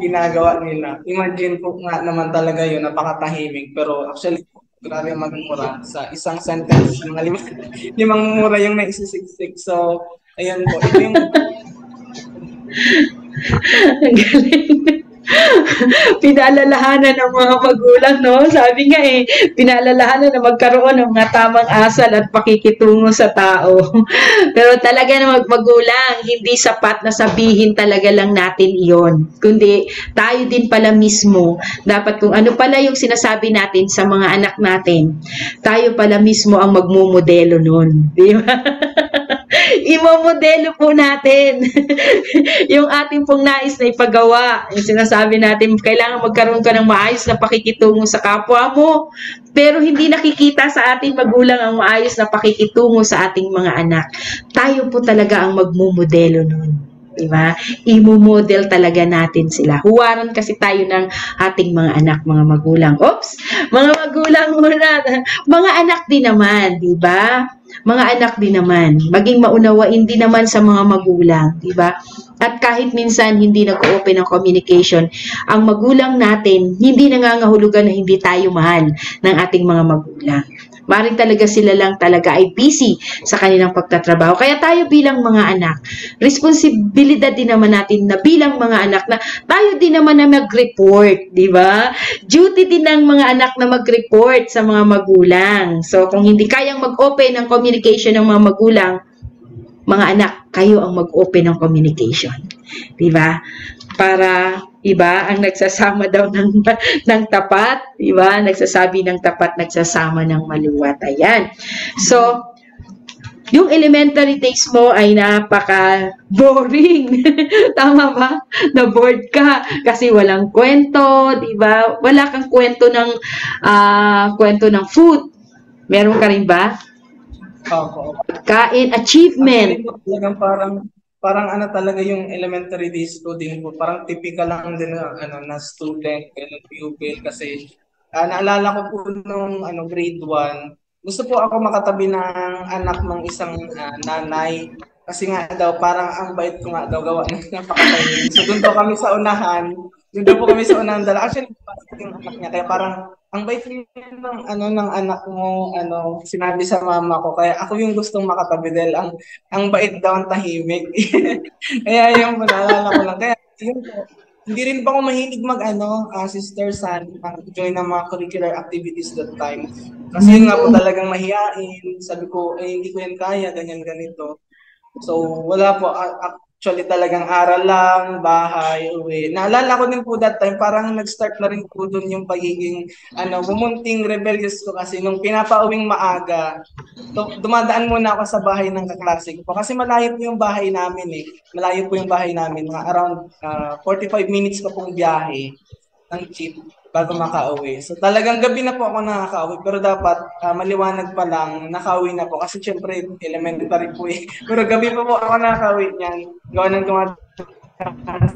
ginagawa nila. Imagine po nga naman talaga yun, napakatahimik. Pero actually, grabe magmura sa isang sentence. Mga limang mura yung naisisiksik. So, ayun po. Ito yung... Ang galing. Pinaalalahanan ng mga magulang, no? Sabi nga pinaalalahanan na magkaroon ng mga tamang asal at pakikitungo sa tao. Pero talaga na magulang, hindi sapat na sabihin talaga lang natin iyon. Kundi tayo din pala mismo, dapat kung ano pala yung sinasabi natin sa mga anak natin, tayo pala mismo ang magmumodelo nun. Di ba? Imomodelo po natin yung ating pong nais na ipagawa. Yung sinasabi natin, kailangan magkaroon ka ng maayos na pakikitungo sa kapwa mo. Pero hindi nakikita sa ating magulang ang maayos na pakikitungo sa ating mga anak. Tayo po talaga ang magmumodelo nun. Diba? Imo-model talaga natin sila. Huwaran kasi tayo ng ating mga anak, mga magulang. Oops! Mga magulang muna. Mga anak din naman, diba? Mga anak din naman. Maging maunawain din naman sa mga magulang, diba? At kahit minsan hindi nag-open ang communication, ang magulang natin hindi nangangahulugan na hindi tayo mahal ng ating mga magulang. Maring talaga sila lang talaga ay busy sa kanilang pagtatrabaho. Kaya tayo bilang mga anak, responsibilidad din naman natin na bilang mga anak na tayo din naman na mag-report, di ba? Duty din ng mga anak na mag-report sa mga magulang. So, kung hindi kayang mag-open ng communication ng mga magulang, mga anak, kayo ang mag-open ng communication. Di ba? Para iba ang nagsasama daw ng tapat, iba nagsasabi ng tapat, nagsasama ng maluwat. Ayan. So, yung elementary days mo ay napaka-boring. Tama ba? Na-bored ka kasi walang kwento, di ba? Wala kang kwento ng food. Meron ka rin ba? Opo. Kain, achievement. Talagang parang talaga yung elementary days ko din po. Parang typical lang din na student, pupil kasi naalala ko po nung grade 1, gusto po ako makatabi ng anak ng isang nanay. Kasi nga daw, parang ang bait ko nga daw gawa ng napakatayin. So doon po kami sa unahan. Dala. Actually, yung anak niya. Kaya parang ang bait ng anak mo, sinabi sa mama ko. Kaya ako yung gustong makatabi dahil ang bait daw ang tahimik. Kaya yung naalala ko lang. Kaya yun po. Hindi rin pa ako mahilig Sister San, join ng mga curricular activities that time. Kasi yun nga po talagang mahihain. Sabi ko, hindi ko yan kaya, ganyan, ganito. So, wala po. Actually, talagang aral lang, bahay, uwi. Naalala ko din po that time, parang nag-start na rin po doon yung pagiging, bumunting rebellious ko kasi nung pinapauwing maaga, dumadaan muna ako sa bahay ng kaklase ko. Kasi malayo po yung bahay namin mga around 45 minutes ko pong biyahe ng jeep bago makauwi. So talagang gabi na po ako nakakauwi, pero dapat maliwanag pa lang, nakauwi na po. Kasi syempre, elementary po eh. Pero gabi pa po ako nakakauwi niyan. Gawa ng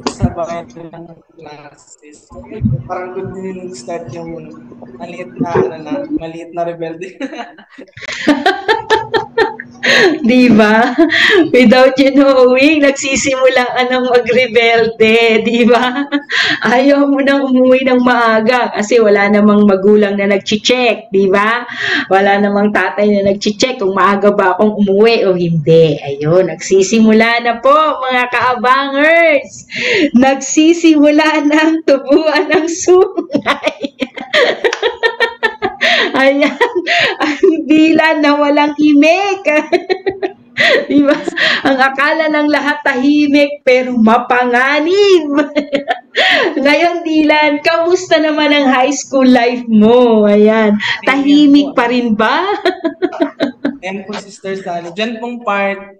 sa bahay ng classes. So, parang good din start yung maliit na rebelde. Di ba? Without you knowing, nagsisimulaan ng magrebelde, di ba? Ayaw mo nang umuwi ng maaga kasi wala namang magulang na nagche-check, di ba? Wala namang tatay na nagche-check kung maaga ba akong umuwi o hindi. Ayun, nagsisimula na po mga kaabangers. Nagsisimula na ang tubuan ng sungay. Ayan, ang dila na walang himik. Diba? Ang akala ng lahat tahimik pero mapanganib. Ngayon, Dylan, kamusta naman ang high school life mo? Ayan, tahimik pa rin ba? Ayan po, Sister Sally. Diyan pong part,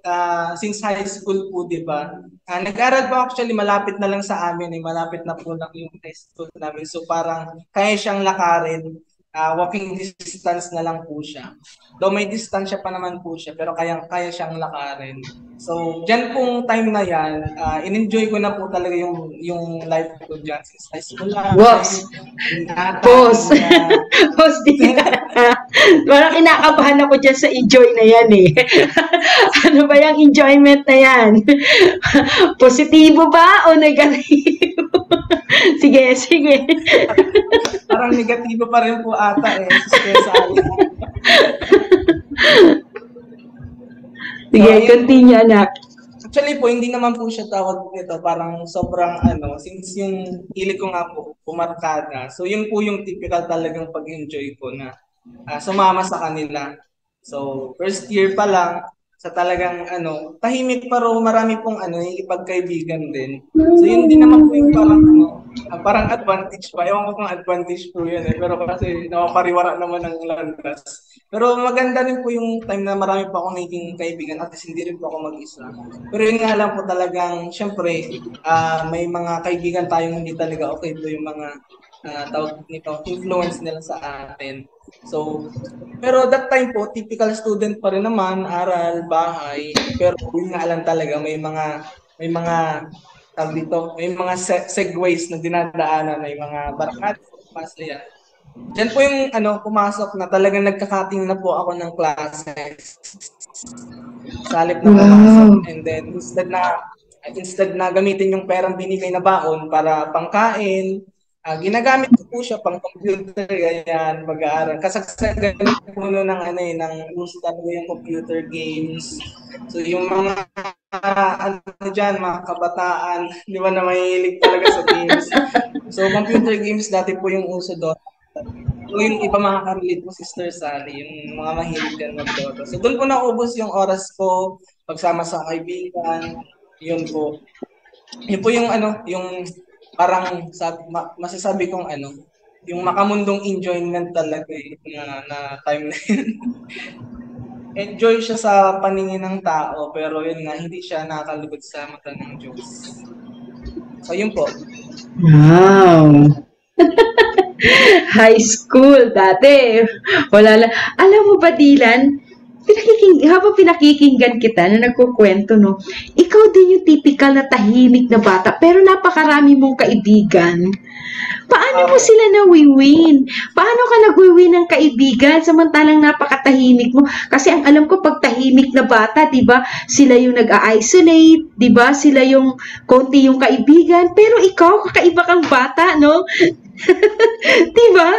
since high school po, di ba? Nag-aral po actually, malapit na lang sa amin. Malapit na po lang yung high school namin. So parang kaya siyang lakarin. Walking distance na lang po siya. Though may distansya pa naman po siya, pero kaya siyang lakarin. So, dyan pong time na yan, in-enjoy ko na po talaga yung life ko dyan since high school lang. Whoops! Pause! Pause din. Parang kinakabahan ako dyan sa enjoy na yan eh. Ano ba yung enjoyment na yan? Positibo ba o negatibo? Sige. Parang negatibo pa rin po ata eh. Sige, continue anak. Actually po, hindi naman po siya tawag nito. Parang sobrang since yung hilig ko nga po, pumarkada. So yun po yung typical talagang pag-enjoy ko na sumama sa kanila. So first year pa lang, sa talagang tahimik pero marami pong ipagkaibigan din. So yun din naman po yung parang advantage pa. Ewan ko kung advantage po yun eh. Pero kasi nakapariwara naman ng landas. Pero maganda rin po yung time na marami pa akong naging kaibigan at least hindi rin po ako mag-isa. Pero yun nga lang po talagang, syempre, may mga kaibigan tayong hindi talaga okay po yung mga tawag nito, influence nila sa atin. So, pero that time po, typical student pa rin naman, aral, bahay, pero yun nga lang talaga, may mga tawag dito, may mga segways na dinadaanan, may mga barkada, masaya. Diyan po yung pumasok na talagang nagkakating na po ako ng klase. Salip na pumasok. And then, instead na gamitin yung perang binigay na baon para pangkain, ginagamit ko po siya pang computer, ganyan, mag-aaral. Kasagsagan po ng uso talaga yung computer games. So yung mga mga kabataan, di ba na mahilig talaga sa games. So computer games dati po yung uso doon. So yung iba makaka-relate po, Sister Sally, yung mga mahilig din mag-Dota. So doon po naubos yung oras ko, pagsama sa kaibigan, yun po. Yun po yung yung parang masasabi kong yung makamundong enjoyment talaga na time na yun. Enjoy siya sa paningin ng tao, pero yun nga, hindi siya nakakalugod sa mata ng Diyos. So yun po. Wow! High school, dati. Wala lang. Alam mo ba, Dylan, habang pinakikinggan kita na nagkukwento, no, ikaw din yung typical na tahimik na bata, pero napakarami mong kaibigan. Paano mo sila nawiwin? Paano ka nagwiwin ng kaibigan samantalang napakatahimik mo? Kasi ang alam ko, pag tahimik na bata, diba, sila yung nag-isolate, diba, sila yung konti yung kaibigan, pero ikaw, kakaiba kang bata, no? Diba?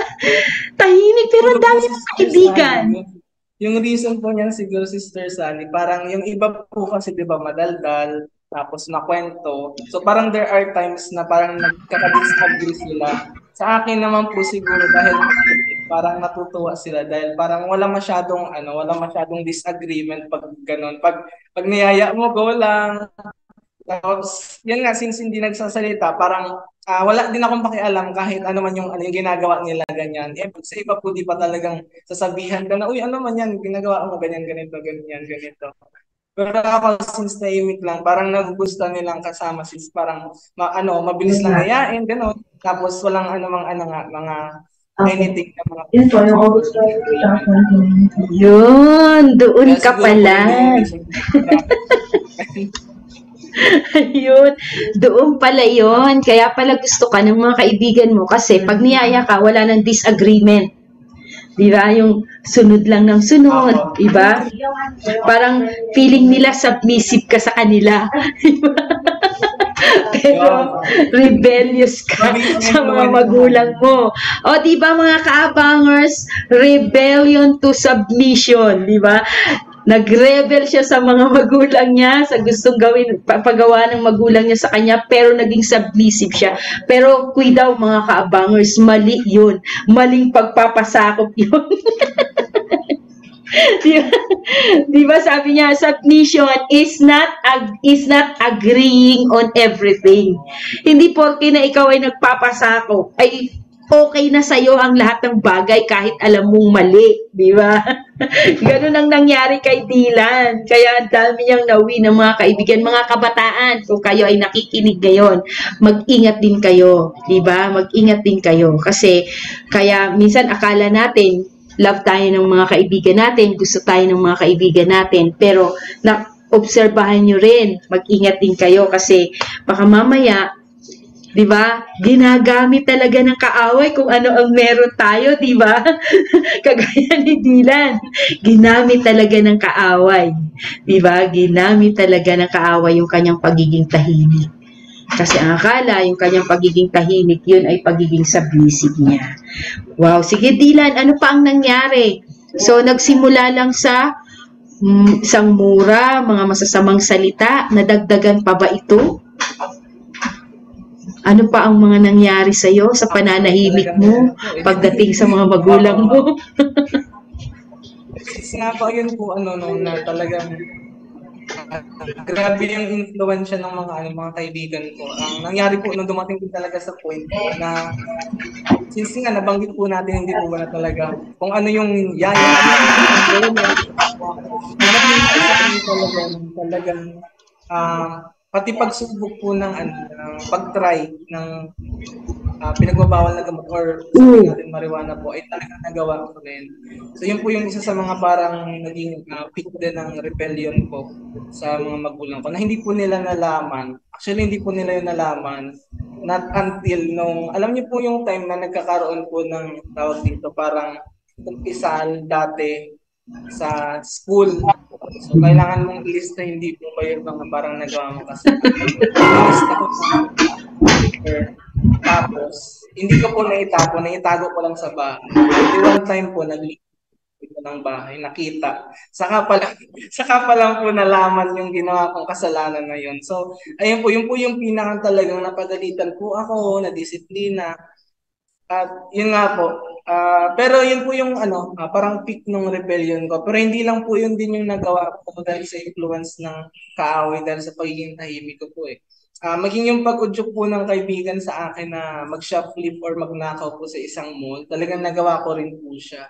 Tahimik, pero ang dami mong kaibigan. Yung reason po niyan siguro, Sister Sally, parang yung iba po kasi, di ba, madaldal, tapos makwento. So parang there are times na parang nagkaka-disagree sila. Sa akin naman po siguro dahil parang natutuwa sila dahil parang wala masyadong disagreement pag ganun. Pag niyaya mo, go lang. Tapos, yan nga, since hindi nagsasalita, parang wala din akong pakialam kahit ano man yung ginagawa nila, ganyan. Sa iba po, di pa talagang sasabihan ka na, uy, ano man yan, ginagawa mo, ganyan, ganito, ganyan, ganito. Pero ako, since tahimik lang, parang nagugustuhan nilang kasama, since parang, mabilis lang hayain, gano'n. Tapos, walang mga anything na mga... Yun, doon ka pala. Ayun, doon pala yun. Kaya pala gusto ka ng mga kaibigan mo kasi pag niyaya ka, wala nang disagreement. Di ba? Yung sunod lang ng sunod, di ba? Parang feeling nila submissive ka sa kanila. Pero rebellious ka sa mga magulang mo. O di ba mga kaabangers, rebellion to submission, di ba? Nag-rebel siya sa mga magulang niya, sa gustong gawin, papagawa ng magulang niya sa kanya, pero naging submissive siya. Pero kuy daw mga kaabangers, mali yun. Maling pagpapasakop yun. Di ba sabi niya, submission is not agreeing on everything. Hindi porke na ikaw ay nagpapasakop, ay okay na sa'yo ang lahat ng bagay kahit alam mong mali, di ba? Ganun ang nangyari kay Dylan. Kaya ang dami niyang nauwi ng mga kaibigan, mga kabataan. Kung kayo ay nakikinig ngayon, mag-ingat din kayo, di ba? Mag-ingat din kayo. Kasi, kaya minsan akala natin, love tayo ng mga kaibigan natin, gusto tayo ng mga kaibigan natin, pero obserbahan nyo rin, mag-ingat din kayo kasi baka mamaya, di ba, ginagamit talaga ng kaaway kung ano ang meron tayo, di ba? Kagaya ni Dylan, ginamit talaga ng kaaway, di ba? Ginamit talaga ng kaaway yung kanyang pagiging tahimik. Kasi ang akala, yung kanyang pagiging tahimik, yun ay pagiging submissive niya. Wow, sige Dylan, ano pa ang nangyari? So, nagsimula lang sa isang mura, mga masasamang salita, nadagdagan pa ba ito? Ano pa ang mga nangyari sa'yo sa pananahimik mo pagdating sa mga magulang mo? Sinapa yun po, na talagang grabe yung influensya ng mga kaibigan ko. Ang nangyari po nung dumating din talaga sa point na since nga nabanggit po natin hindi po ba na talaga kung ano yung yaya talagang pati pagsubok po ng pag-try ng pinagbabawal na gamot or sabihin natin marijuana po ay talagang nagawa ko rin. So yun po yung isa sa mga parang naging peak din ng rebellion ko sa mga magulang ko na hindi po nila nalaman. Actually hindi po nila yun nalaman not until nung alam niyo po yung time na nagkakaroon po ng tawag dito parang kumpisal dati sa school. So kailangan mong ilista hindi po ba yung mga parang nagawa mo kasi ilista ko tapos, hindi ko po naitago ko lang sa bahay. One time po, nag-leak ko ng bahay, nakita. Saka pa lang po nalaman yung ginawa kong kasalanan na yun. So, ayun po, yun po yung pinakang talagang napagalitan po ako, na-disiplina. At yun nga po, pero yun po yung parang peak ng rebellion ko. Pero hindi lang po yun din yung nagawa ko dahil sa influence ng kaaway, dahil sa pagiging tahimik ko po eh. Maging yung pag-udyok po ng kaibigan sa akin na mag-shoplift or magnakaw po sa isang mall, talagang nagawa ko rin po siya.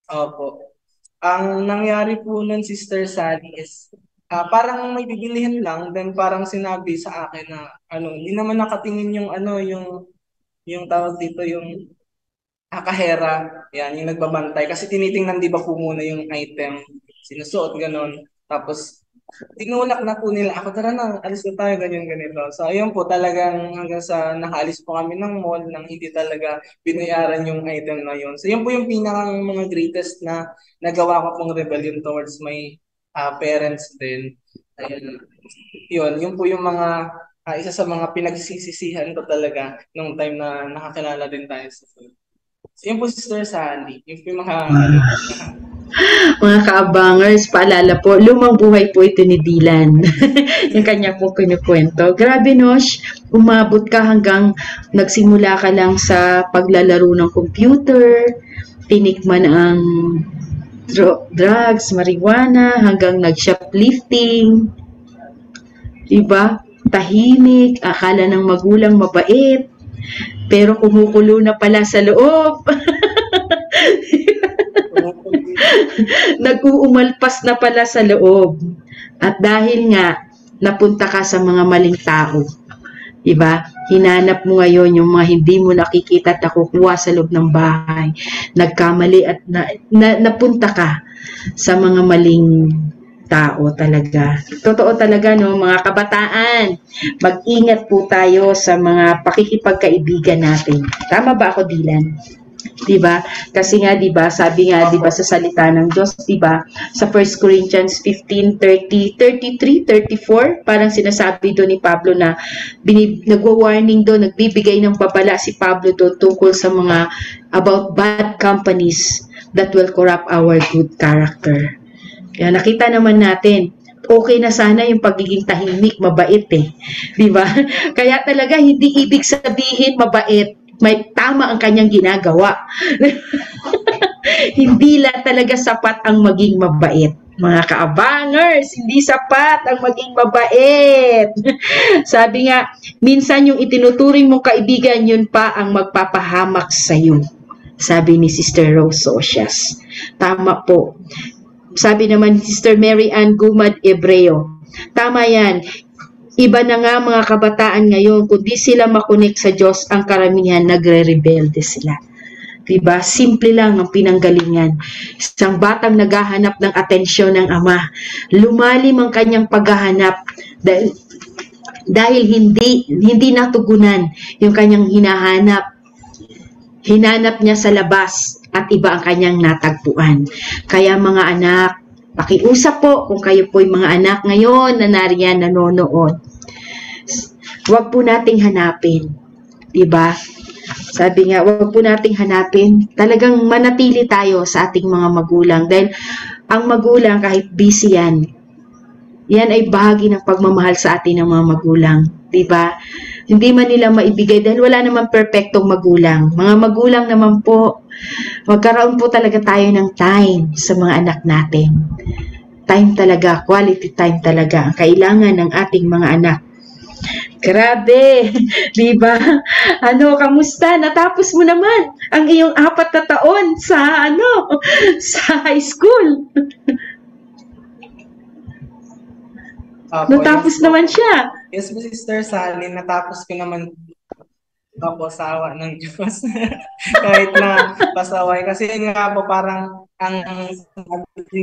Opo. Ang nangyari po nun, Sister Sally, is parang may bibilihin lang, then parang sinabi sa akin na hindi naman nakatingin yung yung tawag dito, yung kahera, yan, yung nagbabantay. Kasi tinitingnan di ba po muna yung item, sinusuot, ganon. Tapos, tinulak na po nila ako, tara na, alis na tayo, ganyan-ganito. So, ayun po, talagang hanggang sa nakaalis po kami ng mall nang hindi talaga binayaran yung item na yun. So, yun po yung pinakang mga greatest na nagawa ko pong rebellion towards my parents din. Ayun. Yun po yung mga, isa sa mga pinagsisisihan ko talaga nung time na nakakilala din tayo sa food. So, yun po, Sister Sandy. Yun po yung mga, mga kaabangers, paalala po, lumang buhay po ito ni Dylan. Yung kanya po kinukwento. Grabe, Nosh, umabot ka hanggang nagsimula ka lang sa paglalaro ng computer, tinikman ang drugs, marijuana, hanggang nag-shoplifting. Diba? Tahimik, akala ng magulang mabait, pero kumukulo na pala sa loob. Nag-uumalpas na pala sa loob. At dahil nga, napunta ka sa mga maling tao. Diba? Hinanap mo ngayon yung mga hindi mo nakikita at nakukuha sa loob ng bahay. Nagkamali at napunta ka sa mga maling tao talaga. Totoo talaga, no, mga kabataan. Mag-ingat po tayo sa mga pakikipagkaibigan natin. Tama ba ako, Dylan? 'Di ba? Kasi nga 'di ba, sabi nga 'di ba sa salita ng Diyos, 'di ba? Sa 1 Corinthians 15:30, 33, 34, parang sinasabi doon ni Pablo na nagwa-warning doon, nagbibigay ng babala si Pablo doon tungkol sa mga about bad companies that will corrupt our good character. Kaya nakita naman natin, okay na sana yung pagiging tahimik, mabait eh. Di ba? Kaya talaga hindi ibig sabihin mabait, may tama ang kanyang ginagawa. Hindi lang talaga sapat ang maging mabait. Mga kaabangers, hindi sapat ang maging mabait. Sabi nga, minsan yung itinuturing mong kaibigan, yun pa ang magpapahamak sa'yo. Sabi ni Sister Rose Socias. Tama po. Sabi naman ni Sister Mary Ann Gumad Ebreo, tama yan. Iba na nga mga kabataan ngayon, kung di sila makunik sa Diyos, ang karamihan nagre-rebelde sila. Diba? Simple lang ang pinanggalingan. Isang batang naghahanap ng atensyon ng ama. Lumalim ang kanyang paghahanap dahil hindi natugunan yung kanyang hinahanap. Hinanap niya sa labas at iba ang kanyang natagpuan. Kaya mga anak, pakiusap po kung kayo po'y mga anak ngayon na nariyan nanonood. Huwag po nating hanapin. Diba? Sabi nga, huwag po nating hanapin. Talagang manatili tayo sa ating mga magulang. Dahil ang magulang, kahit busy yan ay bahagi ng pagmamahal sa atin ng mga magulang. Diba? Hindi man nila maibigay dahil wala naman perfectong magulang. Mga magulang naman po, magkaroon po talaga tayo ng time sa mga anak natin. Time talaga, quality time talaga ang kailangan ng ating mga anak. Grabe, di ba? Kamusta? Natapos mo naman ang iyong 4 na taon sa sa high school. Natapos naman siya. Yes po, Sister Sally, natapos ko naman ako sa awa ng Diyos. Kahit na pasaway. Kasi nga po parang ang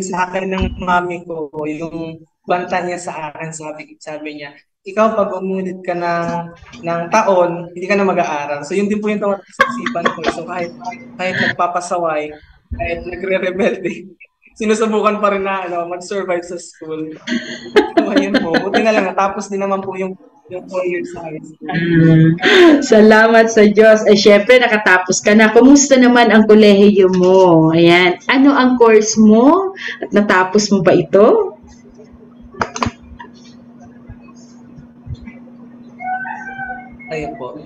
sa akin ng mami ko, yung banta niya sa akin, sabi niya, ikaw pag umulit ka ng taon, hindi ka na mag-aaral. So yun din po yung tawag sa isipan ko. So kahit nagpapasaway, kahit nagre-rebelde, sinusubukan pa rin na mag-survive sa school. So ayun po, buti na lang, natapos din naman po yung 4 years sa high school. Salamat sa Diyos. Syempre, nakatapos ka na. Kumusta naman ang kolehiyo mo? Ayan. Ano ang course mo? At natapos mo ba ito? Ayun po.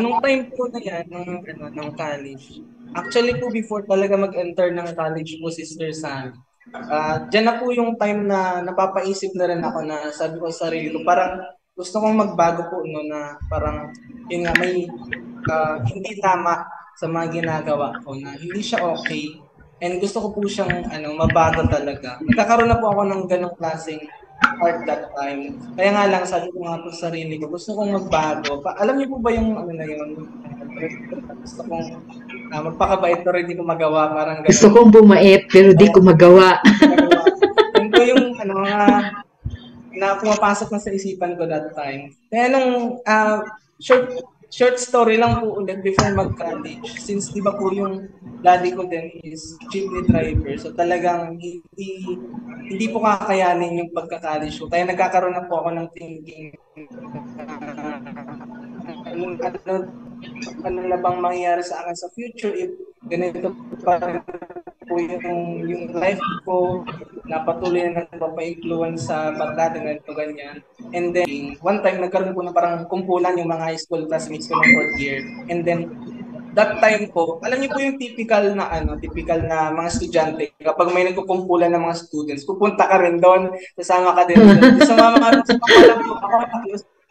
Nung time po na yan, ng college, actually po before talaga mag-enter ng college po, Sister Sam, dyan na po yung time na napapaisip na rin ako na sabi ko sa sarili ko, parang gusto kong magbago po, na parang yun nga, may hindi tama sa mga ginagawa ko, na hindi siya okay. And gusto ko po siyang mabago talaga. Nagkakaroon na po ako ng ganong klaseng heart that time. Kaya nga lang, sabi ko nga po sa sarili ko, gusto kong magbago. Alam niyo po ba yung na yun? Gusto kong magpakabait pero hindi ko magawa. Parang gusto kong bumait pero di ko magawa. Yun po yung na pumapasok na sa isipan ko that time. Kaya nung short story lang po ulit before mag-college. Since di ba po yung daddy ko din is jeepney driver. So talagang hindi po kakayanin yung pagka-college ko. Kaya nagkakaroon na po ako ng thinking ano na bang mangyayari sa akin sa future if ganito pa po yung life ko na patuloy na nagpapa-influence sa barkada na ito ganyan. And then, one time, nagkaroon po na parang kumpulan yung mga high school classmates ko ng 4th year. And then, that time po, alam niyo po yung typical na mga estudyante, kapag may nagkukumpulan ng mga students, pupunta ka rin doon, sasama ka din doon. Sumama lang po ako,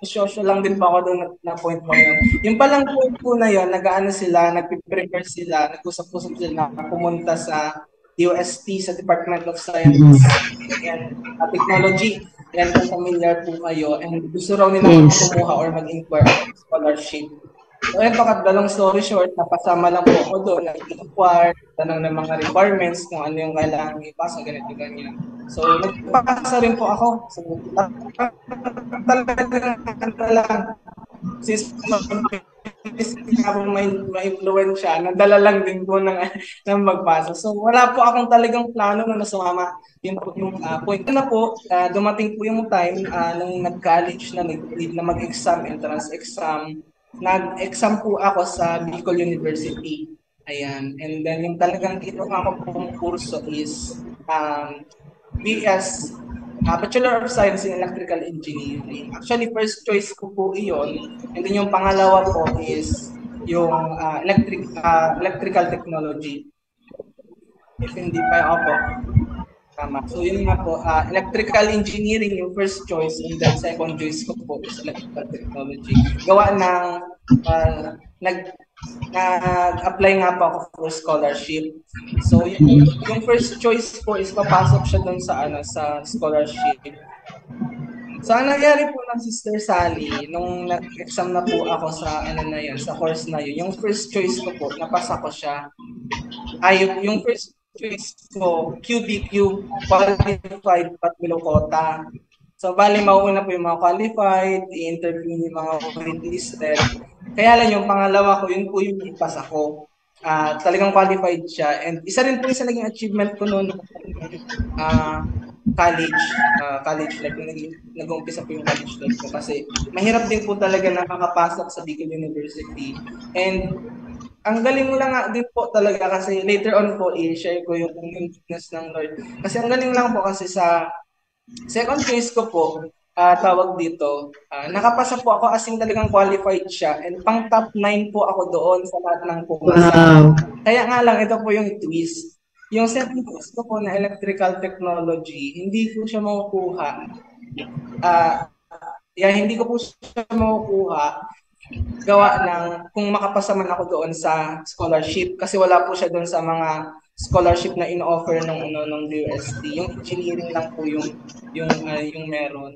social lang din po ako doon na point mo yun. Yung palang point po na yun, nagpe-prepare sila, nag-usap-usap sila na pumunta sa DOST, sa Department of Science and Technology. Yan kung familiar po kayo. And gusto raw nila kumuha or mag-inquire of scholarship. So ito, long story short, napasama lang po ako doon, nag-inquire, tanong ng mga requirements, kung ano yung kailangan ipasa, ganito, ganyan. So, nagpapasa rin po ako. So, talagang since nga po ma-influensya, nadala lang din po ng magpasa. So wala po akong talagang plano na sumama. Yun po yung point na po, dumating po yung time nung nag-college na, nag-need na mag-exam, entrance exam. Nag-exam po ako sa Bicol University. Ayan. And then yung talagang kinuha ko pong kurso is BS, Bachelor of Science in Electrical Engineering. Actually, first choice ko po iyon. And then yung pangalawa po is yung electrical technology. If hindi pa, opo. Tama. So yun nga po, electrical engineering yung first choice, and then second choice ko po is electrical technology. Gawa ng nag-apply nga po ako for scholarship. So yung first choice po is papasok siya doon sa scholarship. So ang nangyari po ng Sister Sally, nung nag-exam na po ako sa sa course na yun, yung first choice ko po, napasa ko siya. Yung first choice ko, QBQ, qualified but below quota. So, bali, mauuna po yung mga qualified, i-interview yung mga waitlist. Kaya lang yung pangalawa ko, yun po yung ipasa ko. Talagang qualified siya. And isa rin po yung naging achievement ko noon, college life, nag-umpisa po yung college life ko. Kasi mahirap din po talaga nakakapasok sa Bicol University. And ang galing mo lang din po talaga kasi later on po i-share ko yung goodness ng Lord. Kasi ang galing lang po kasi sa second choice ko po, tawag dito, nakapasa po ako as in talagang qualified siya and pang top 9 po ako doon sa lahat ng pumasa. Wow. Kaya nga lang, ito po yung twist. Yung second choice ko po na electrical technology, hindi ko siya makukuha. Hindi ko po siya makukuha gawa ng kung makapasa man ako doon sa scholarship kasi wala po siya doon sa mga scholarship na in-offer ng DOST. Yung engineering lang po yung meron.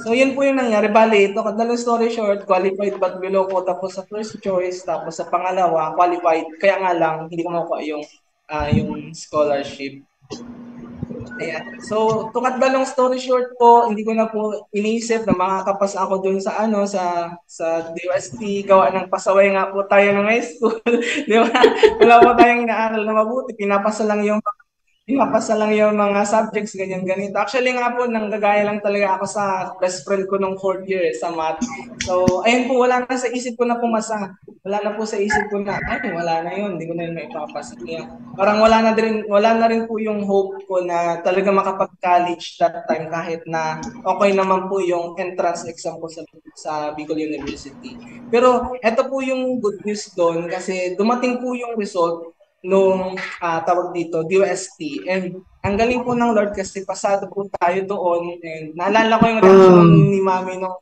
So yun po yung nangyari. Bali, ito kadalong story short, qualified but below quota po sa first choice, tapos sa pangalawa, qualified. Kaya nga lang, hindi ko makuha yung scholarship. Ayan. So, to cut ba long story short po, hindi ko na po iniisip na makakapasa ako dun sa DOST, gawa ng pasaway nga po tayo ng high school. Di ba? Wala po tayong inaaral na mabuti, pinapasa lang yung mga subjects, ganyan-ganito. Actually nga po, nanggagaya lang talaga ako sa best friend ko nung 4th year sa math. So, ayun po, wala na sa isip ko na pumasa. Wala na po sa isip ko na, wala na yun, hindi ko na yun maipapasa. Parang wala na rin po yung hope ko na talaga makapag-college that time kahit na okay naman po yung entrance exam ko sa Bicol University. Pero eto po yung good news doon kasi dumating po yung result nung tawag dito, DOST. And ang galing po ng Lord kasi pasado po tayo doon. And naalala ko yung reaction ni Mami nung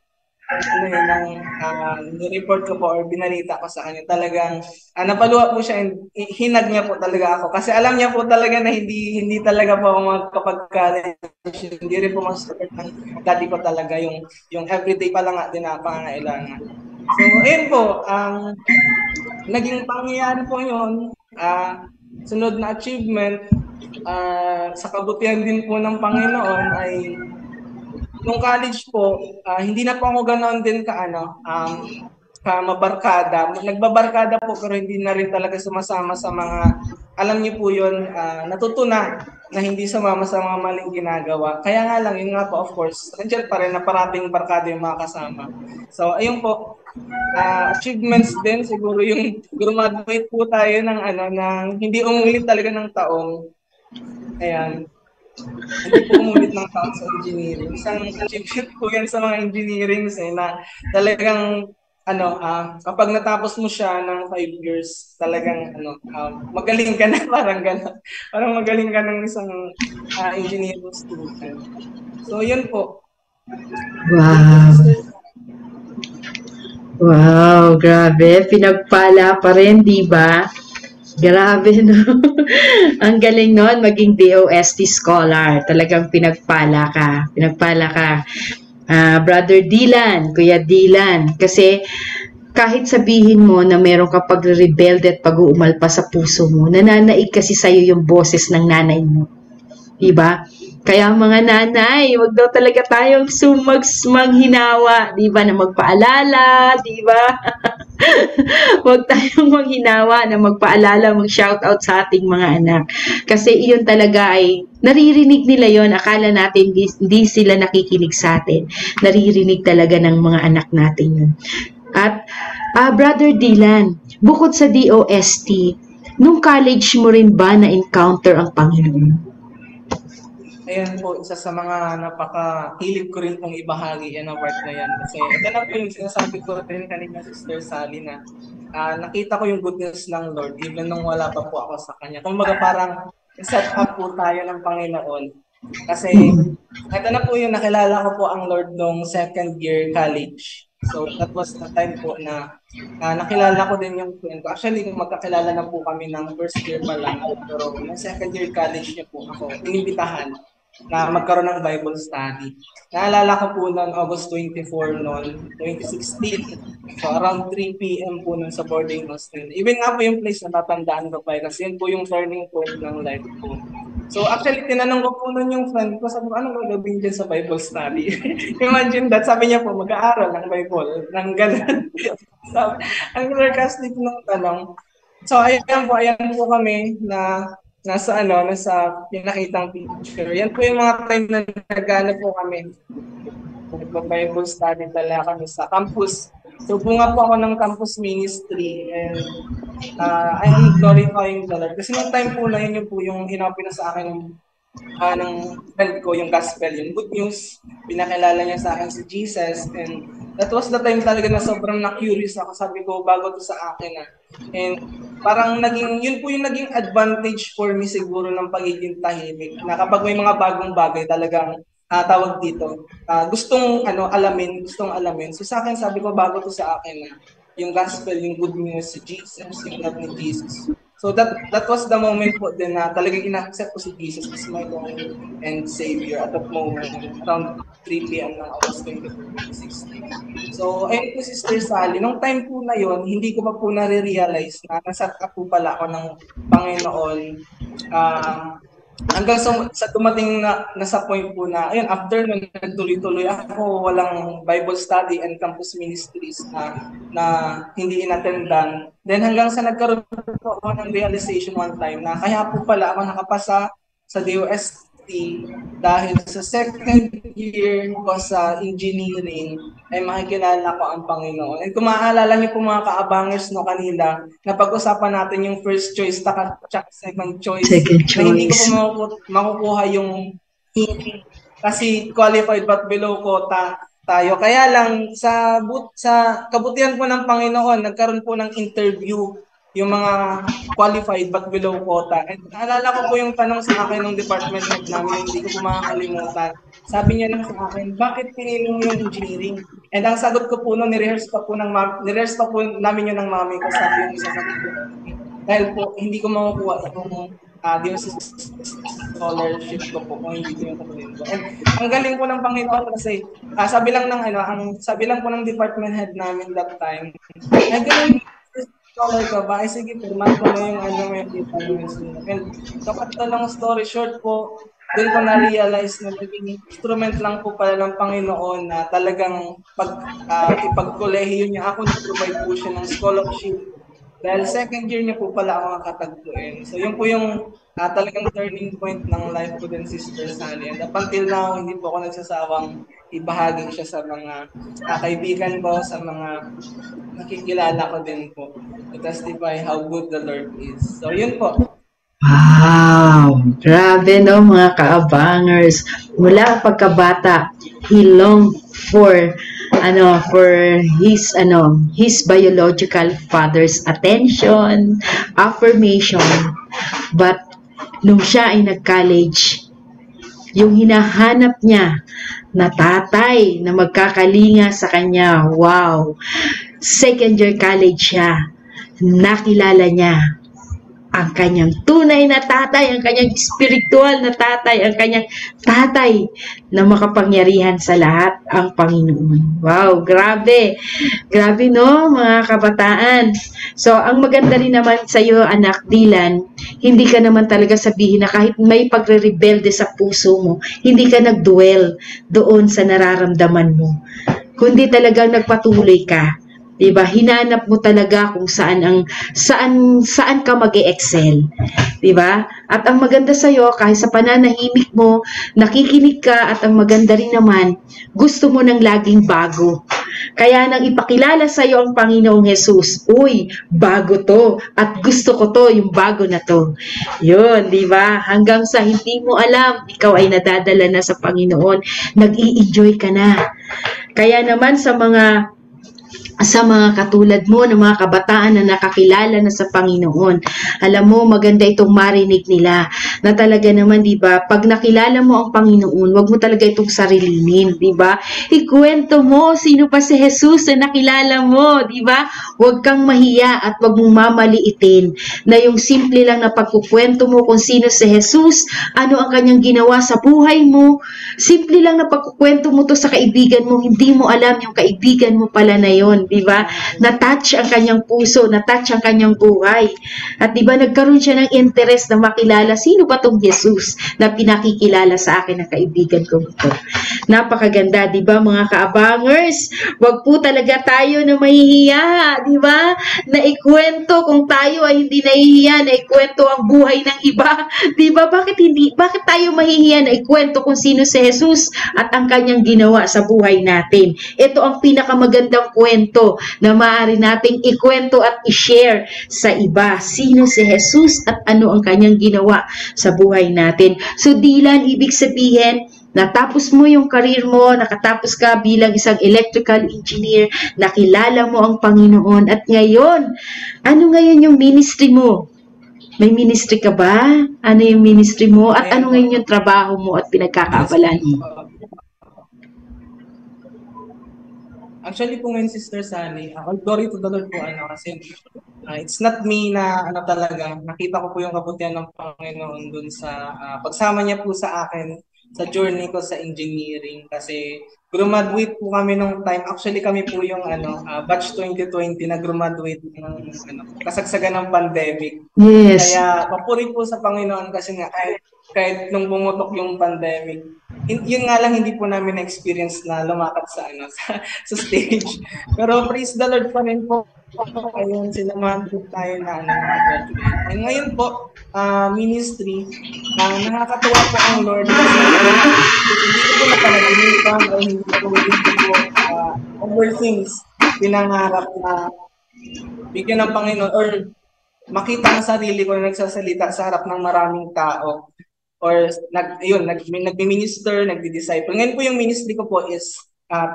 report ko po or binalita ko sa kanya. Talagang napaluha po siya and hinag niya po talaga ako. Kasi alam niya po talaga na hindi talaga po ako magkapag-college. Hindi rin po mag-support ng daddy ko talaga. Yung everyday pa lang din na pangangailangan. So, ayun po. Naging pangyayari po yun. Sunod na achievement sa kabutihan din po ng Panginoon ay nung college po, hindi na po ako ganoon din mabarkada. Nagbabarkada po pero hindi na rin talaga sumasama sa mga, alam niyo po yun, natuto na hindi sumama sa mga maling ginagawa. Kaya nga lang, yun nga po of course, nandiyan pa rin na parating barkada yung mga kasama. So, ayun po, achievements din siguro yung graduate po tayo ng hindi umulit talaga ng taong. Ayan. Hindi po umulit ng taong sa engineering. Isang achievement po yan sa mga engineering na talagang kapag natapos mo siya ng 5 years, talagang magaling ka na, parang gano'n. Parang magaling ka ng isang engineering student. So, yun po. Wow. Wow, grabe. Pinagpala pa rin, di ba? Grabe, no? Ang galing nun, maging DOST scholar. Talagang pinagpala ka. Pinagpala ka. Brother Dylan, Kuya Dylan. Kasi kahit sabihin mo na meron ka pagre-rebelde at pag-uumalpa sa puso mo, nananaig kasi sa'yo yung boses ng nanay mo. Diba? Kaya mga nanay, wag daw talaga tayong maghinawa, 'di ba, na magpaalala, 'di ba? Huwag tayong maghinawa na magpaalala, mag-shoutout sa ating mga anak. Kasi iyon talaga ay, naririnig nila yon. Akala natin hindi sila nakikinig sa atin. Naririnig talaga ng mga anak natin yun. At, Brother Dylan, bukod sa DOST, nung college mo rin ba na-encounter ang Panginoon? Ayan po, isa sa mga napaka-hilig ko rin pong ibahagi yan ang part na yan. Kasi ito na po yung sinasabi ko rin kanina, Sister Sally, na nakita ko yung goodness ng Lord even nung wala pa po ako sa Kanya. Kumbaga parang set up po tayo ng Panginoon. Kasi ito na po yung nakilala ko po ang Lord nung second year college. So that was the time po na nakilala ko din yung friend ko. Actually, magkakilala na po kami ng first year pa lang. Pero yung second year college niya po ako, inimbitahan na magkaroon ng Bible study. Naalala ko po noon, August 24 noon, 2016. So around 3 p.m. po noon sa boarding hostel. Even nga po yung place na tatandaan ko pa kasi yun po yung turning point ng life ko. So actually, tinanong ko po noon yung friend ko, sabi ko, anong gagawin dyan sa Bible study? Imagine that, sabi niya po, mag-aaral ng Bible, ng ganun. So, ang sarcastic ng tanong. So ayan po kami na nasa pinakitang picture. Yan po yung mga time na nagana po kami. Nagpa-Bible study talaga kami sa campus. So bunga po ako ng campus ministry and I am glorifying the Lord. Kasi yung time po na yun po yung hinapin na sa akin ng friend ko, yung gospel, yung good news. Pinakilala niya sa akin si Jesus and that was the time talaga na sobrang na-curious ako. Sabi ko, bago to sa akin And parang yun po yung naging advantage for me siguro ng pagiging tahimik. Na kapag may mga bagong bagay talagang tawag dito, gustong alamin. So sa akin, sabi ko, bago to sa akin yung gospel, yung good news si Jesus, yung love ni Jesus. So that was the moment po din na talagang ina-accept ko si Jesus as my Lord and Savior at that moment, around 3 p.m. ng August 2016. So, ayun po Sister Sally, nung time po na yon, hindi ko pa po nare-realize na nasa po pala ako ng Panginoon. Hanggang sa dumating na sa point po na, ayun, after nung nagtuloy-tuloy ako, walang Bible study and campus ministries na hindi inattendan. Then hanggang sa nagkaroon po ako ng realization one time na kaya po pala ako nakapasa sa DOST dahil sa second year ko sa engineering ay makikilala ko ang Panginoon. And kung maaalala niyo po mga kaabangers kanila, na pag-usapan natin yung first choice at second choice. Na hindi ko po makukuha yung kasi qualified but below quota tayo. Kaya lang sa kabutihan po ng Panginoon, nagkaroon po ng interview yung mga qualified but below quota. And naalala ko po yung tanong sa akin ng department head namin, hindi ko po makakalimutan. Sabi niya lang sa akin, bakit pinili mo yung engineering? And ang sagot ko po noon, nirehearse pa po namin yun ng mami ko, sabi yung isa sa dahil po, hindi ko makukuha yung scholarship ko po kung hindi ko yung kapatid ko. And ang galing po ng Panginoon kasi sabi lang po ng department head namin that time, ay galing scholar ka ba? Ay sige, pirman ko na yung and kapag lang story short po, doon ko na-realize na naging instrument lang po pala ng Panginoon na talagang ipag-kolehiyo niya ako, na-provide po siya ng scholarship. Dahil second year niya po pala ako nakatagpuin. So yun po yung talagang turning point ng life ko din, Sister Sally. And up until now, hindi po ako nagsasawang ibahagi siya sa mga kaibigan ko, sa mga nakikilala ko din po, to testify how good the Lord is. So yun po. Wow! Grabe no mga kaabangers. Mula pagkabata, he longed for his biological father's attention, affirmation. But nung siya ay nag-college, yung hinahanap niya na tatay na magkakalinga sa kanya, wow! Second year college siya, nakilala niya ang kanyang tunay na tatay, ang kanyang spiritual na tatay, ang kanyang tatay na makapangyarihan sa lahat, ang Panginoon. Wow, grabe. Grabe no, mga kabataan. So, ang maganda rin naman sa iyo, anak Dylan, hindi ka naman talaga sabihin na kahit may pagre-rebelde sa puso mo, hindi ka nag-dwell doon sa nararamdaman mo. Kundi talagang nagpatuloy ka 'Di ba? Hinanap mo talaga kung saan ka mag-excel. 'Di ba? At ang maganda sa iyo, kahit sa pananahimik mo, nakikinig ka, at ang maganda rin naman, gusto mo ng laging bago. Kaya nang ipakilala sa iyo ang Panginoong Hesus, uy, bago to, at gusto ko to, yung bago na to. Yun, 'di ba? Hanggang sa hindi mo alam, ikaw ay nadadala na sa Panginoon, nag-i-enjoy ka na. Kaya naman sa mga katulad mo ng mga kabataan na nakakilala na sa Panginoon, alam mo, maganda itong marinig nila na talaga naman, di ba, pag nakilala mo ang Panginoon, wag mo talaga itong sarilinin, di ba? Ikwento mo sino pa si Jesus na nakilala mo, di ba? Wag kang mahiya at wag mong mamaliitin na yung simple lang na pagkukwento mo kung sino si Jesus, ano ang kanyang ginawa sa buhay mo. Simple lang na pagkukwento mo to sa kaibigan mo, hindi mo alam yung kaibigan mo pala na yon, di ba? Na-touch ang kanyang puso, na-touch ang kanyang buhay. At di ba, nagkaroon siya ng interest na makilala sino ba tong Jesus na pinakikilala sa akin ng kaibigan ko ito. Napakaganda, di ba, mga kaabangers? Wag po talaga tayo na mahihiya, di ba? Na ikwento kung tayo ay hindi nahihiya, na ikwento ang buhay ng iba. Di ba? Bakit tayo mahihiya na ikwento kung sino si Jesus at ang kanyang ginawa sa buhay natin? Ito ang pinakamagandang kwento na maaari nating ikwento at i-share sa iba. Sino si Jesus at ano ang kanyang ginawa sa buhay natin. So, Dylan, ibig sabihin, natapos mo yung career mo, nakatapos ka bilang isang electrical engineer, nakilala mo ang Panginoon, at ngayon, ano ngayon yung ministry mo? May ministry ka ba? Ano yung ministry mo? At ano ngayon yung trabaho mo at pinagkakaabalan mo? Actually po ngayon, Sister Sally, all glory to the Lord po, kasi it's not me na talaga, nakita ko po yung kabutihan ng Panginoon dun sa pagsama niya po sa akin sa journey ko sa engineering, kasi graduate po kami nung time. Actually kami po yung batch 2020 na graduate ng kasagsagan ng pandemic. Yes. Kaya papuri po sa Panginoon kasi nga kahit nung bumutok yung pandemic, yun nga lang, hindi po namin na-experience na lumakad sa sa stage. Pero praise the Lord pa rin po. Ayun, sinamahan po tayo na graduate. And ngayon po, ministry, nakakatuwa po ang Lord kasi hindi ko po napanaginipan o hindi po over things pinangarap na bigyan ng Panginoon or makita ang sarili ko na nagsasalita sa harap ng maraming tao. Or nagmi-minister, nagdi-disciple. Ngayon po yung ministry ko po is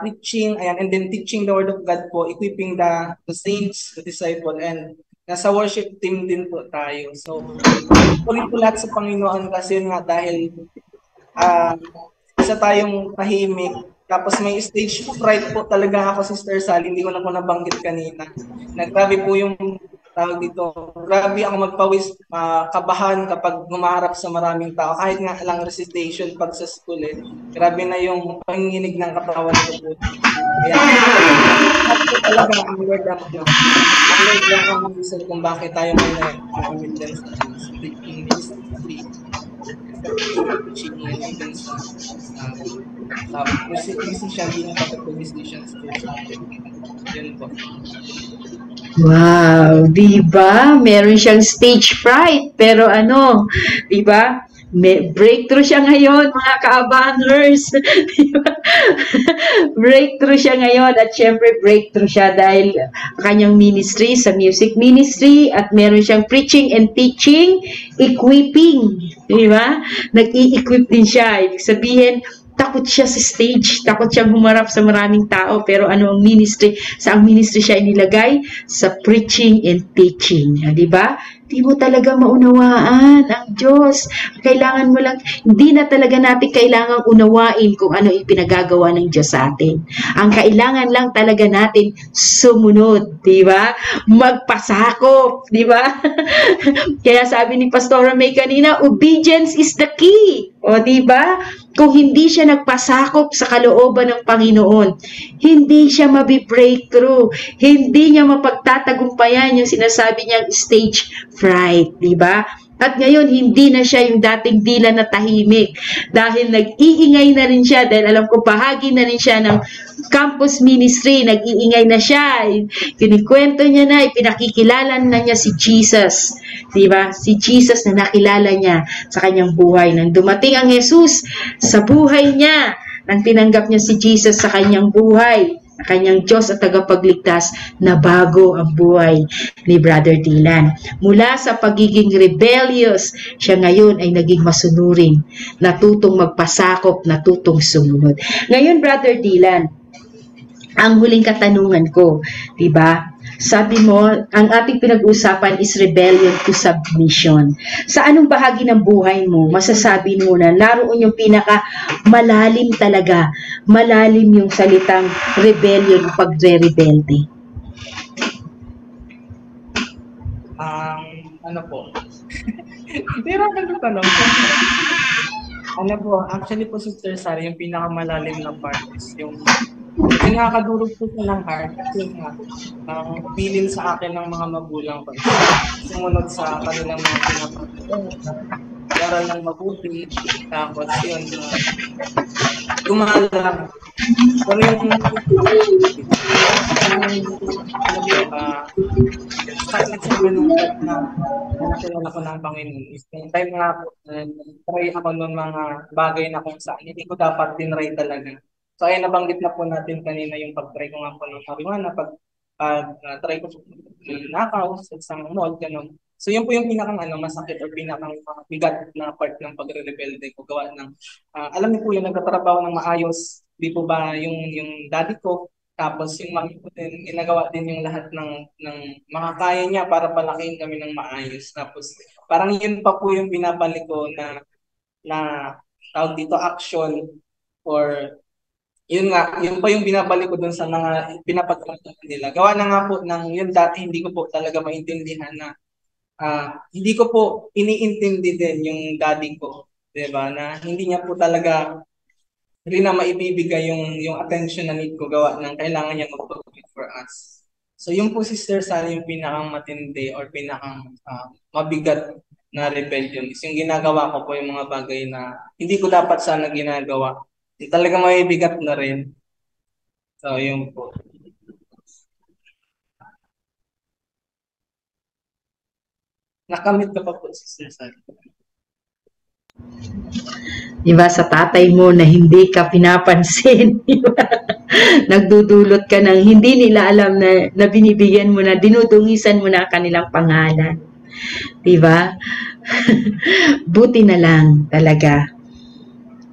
preaching, and then teaching the word of God po, equipping the saints, the disciple, and nasa worship team din po tayo. So, puri po lahat sa Panginoon kasi yun nga dahil isa tayong tahimik, tapos may stage fright po talaga ako, Sister Sally, hindi ko na po nabanggit kanina. Naggrabe po yung tawag dito, grabe ako magpawis, kabahan kapag gumaharap sa maraming tao. Kahit nga lang recitation pag sa school, grabe na yung panginginig ng katawan ko po. Kaya, talaga ang Lord lang po. Ang Lord lang ang reason kung bakit tayo may na-commit din sa speaking ministry. Sa musician, hindi na musician stage. Yun po. Wow, 'di ba? Meron siyang stage fright, pero ano, 'di ba? Breakthrough siya ngayon, mga kaabangers. Breakthrough siya ngayon, at syempre breakthrough siya dahil kanyang ministry sa music ministry, at meron siyang preaching and teaching, equipping, 'di ba? Nag-i-equip din siya. Ibig sabihin, takot siya sa stage, takot siyang humarap sa maraming tao, pero ano ang ministry? Sa ang ministry siya inilagay? Sa preaching and teaching, di ba? Di mo talaga maunawaan ang Diyos. Kailangan mo lang, hindi na talaga natin kailangang unawain kung ano yung pinagagawa ng Diyos sa atin. Ang kailangan lang talaga natin sumunod, di ba? Magpasakop, di ba? Kaya sabi ni Pastora May kanina, obedience is the key. O, di ba? Kung hindi siya nagpasakop sa kalooban ng Panginoon, hindi siya mabi-breakthrough. Hindi niya mapagtatagumpayan yung sinasabi niyang stage fright, di ba? At ngayon, hindi na siya yung dating Dylan na tahimik dahil nag-iingay na rin siya dahil alam ko bahagi na rin siya ng campus ministry, nag-iingay na siya, kinikwento niya na, ipinakikilala na niya si Jesus. Diba? Si Jesus na nakilala niya sa kanyang buhay. Nang dumating ang Jesus sa buhay niya, nang tinanggap niya si Jesus sa kanyang buhay, sa kanyang Diyos at tagapagligtas, na bago ang buhay ni Brother Dylan. Mula sa pagiging rebellious, siya ngayon ay naging masunurin, natutong magpasakop, natutong sumunod. Ngayon, Brother Dylan, ang huling katanungan ko, di ba? Sabi mo, ang ating pinag-uusapan is rebellion to submission. Sa anong bahagi ng buhay mo, masasabi mo na naroon yung pinaka malalim talaga, malalim yung salitang rebellion o pagre-rebelde? Ano po? Pero ang tanong po. Ano po, actually po, Sister Sara, yung pinakamalalim na part is yung nakakadurog po siya ng heart kasi nga, ang feeling sa akin ng mga magulang ko sumunod sa kanilang mga pinapagaral ng mabuti, tapos yun, gumalang. Pero yung sakit sa manungkat na nakilala ko ng Panginoon is yung time nga po, try ako ng mga bagay na kung saan hindi ko dapat tinry talaga. So ay nabanggit na po natin kanina yung pag-try ko nga po ng marijuana, try ko po ng nakaw sa isang mall, ganun. So yun po yung pinakang masakit o pinakang bigat na part ng pagre-rebelde ko. Gawa ng, alam niyo po yung nagtatrabaho ng maayos, di po ba yung daddy ko, tapos yung mami ko din, ginagawa din yung lahat ng makakaya niya para palakihin kami ng maayos. Tapos parang yun pa po yung binabalik ko na tawag dito action or yun nga, yun pa yung binabalik ko dun sa mga pinapagkakita nila. Gawa na nga po ng yun dati hindi ko po talaga maintindihan na hindi ko po iniintindi din yung daddy ko, 'di ba? Na hindi niya po talaga rin na maibibigay yung attention na need ko gawa ng kailangan niya mag-provide for us. So yung po Sister Sara yung pinakang matindi or pinakang mabigat na rebellion is yung ginagawa ko po yung mga bagay na hindi ko dapat sana ginagawa. Talaga may bigat na rin. So, yun po. Nakamit ka pa po, Sister Sara. Diba, sa tatay mo na hindi ka pinapansin. Nagdudulot ka ng hindi nila alam na binibigyan mo na, dinudungisan mo na kanilang pangalan. Diba? Buti na lang talaga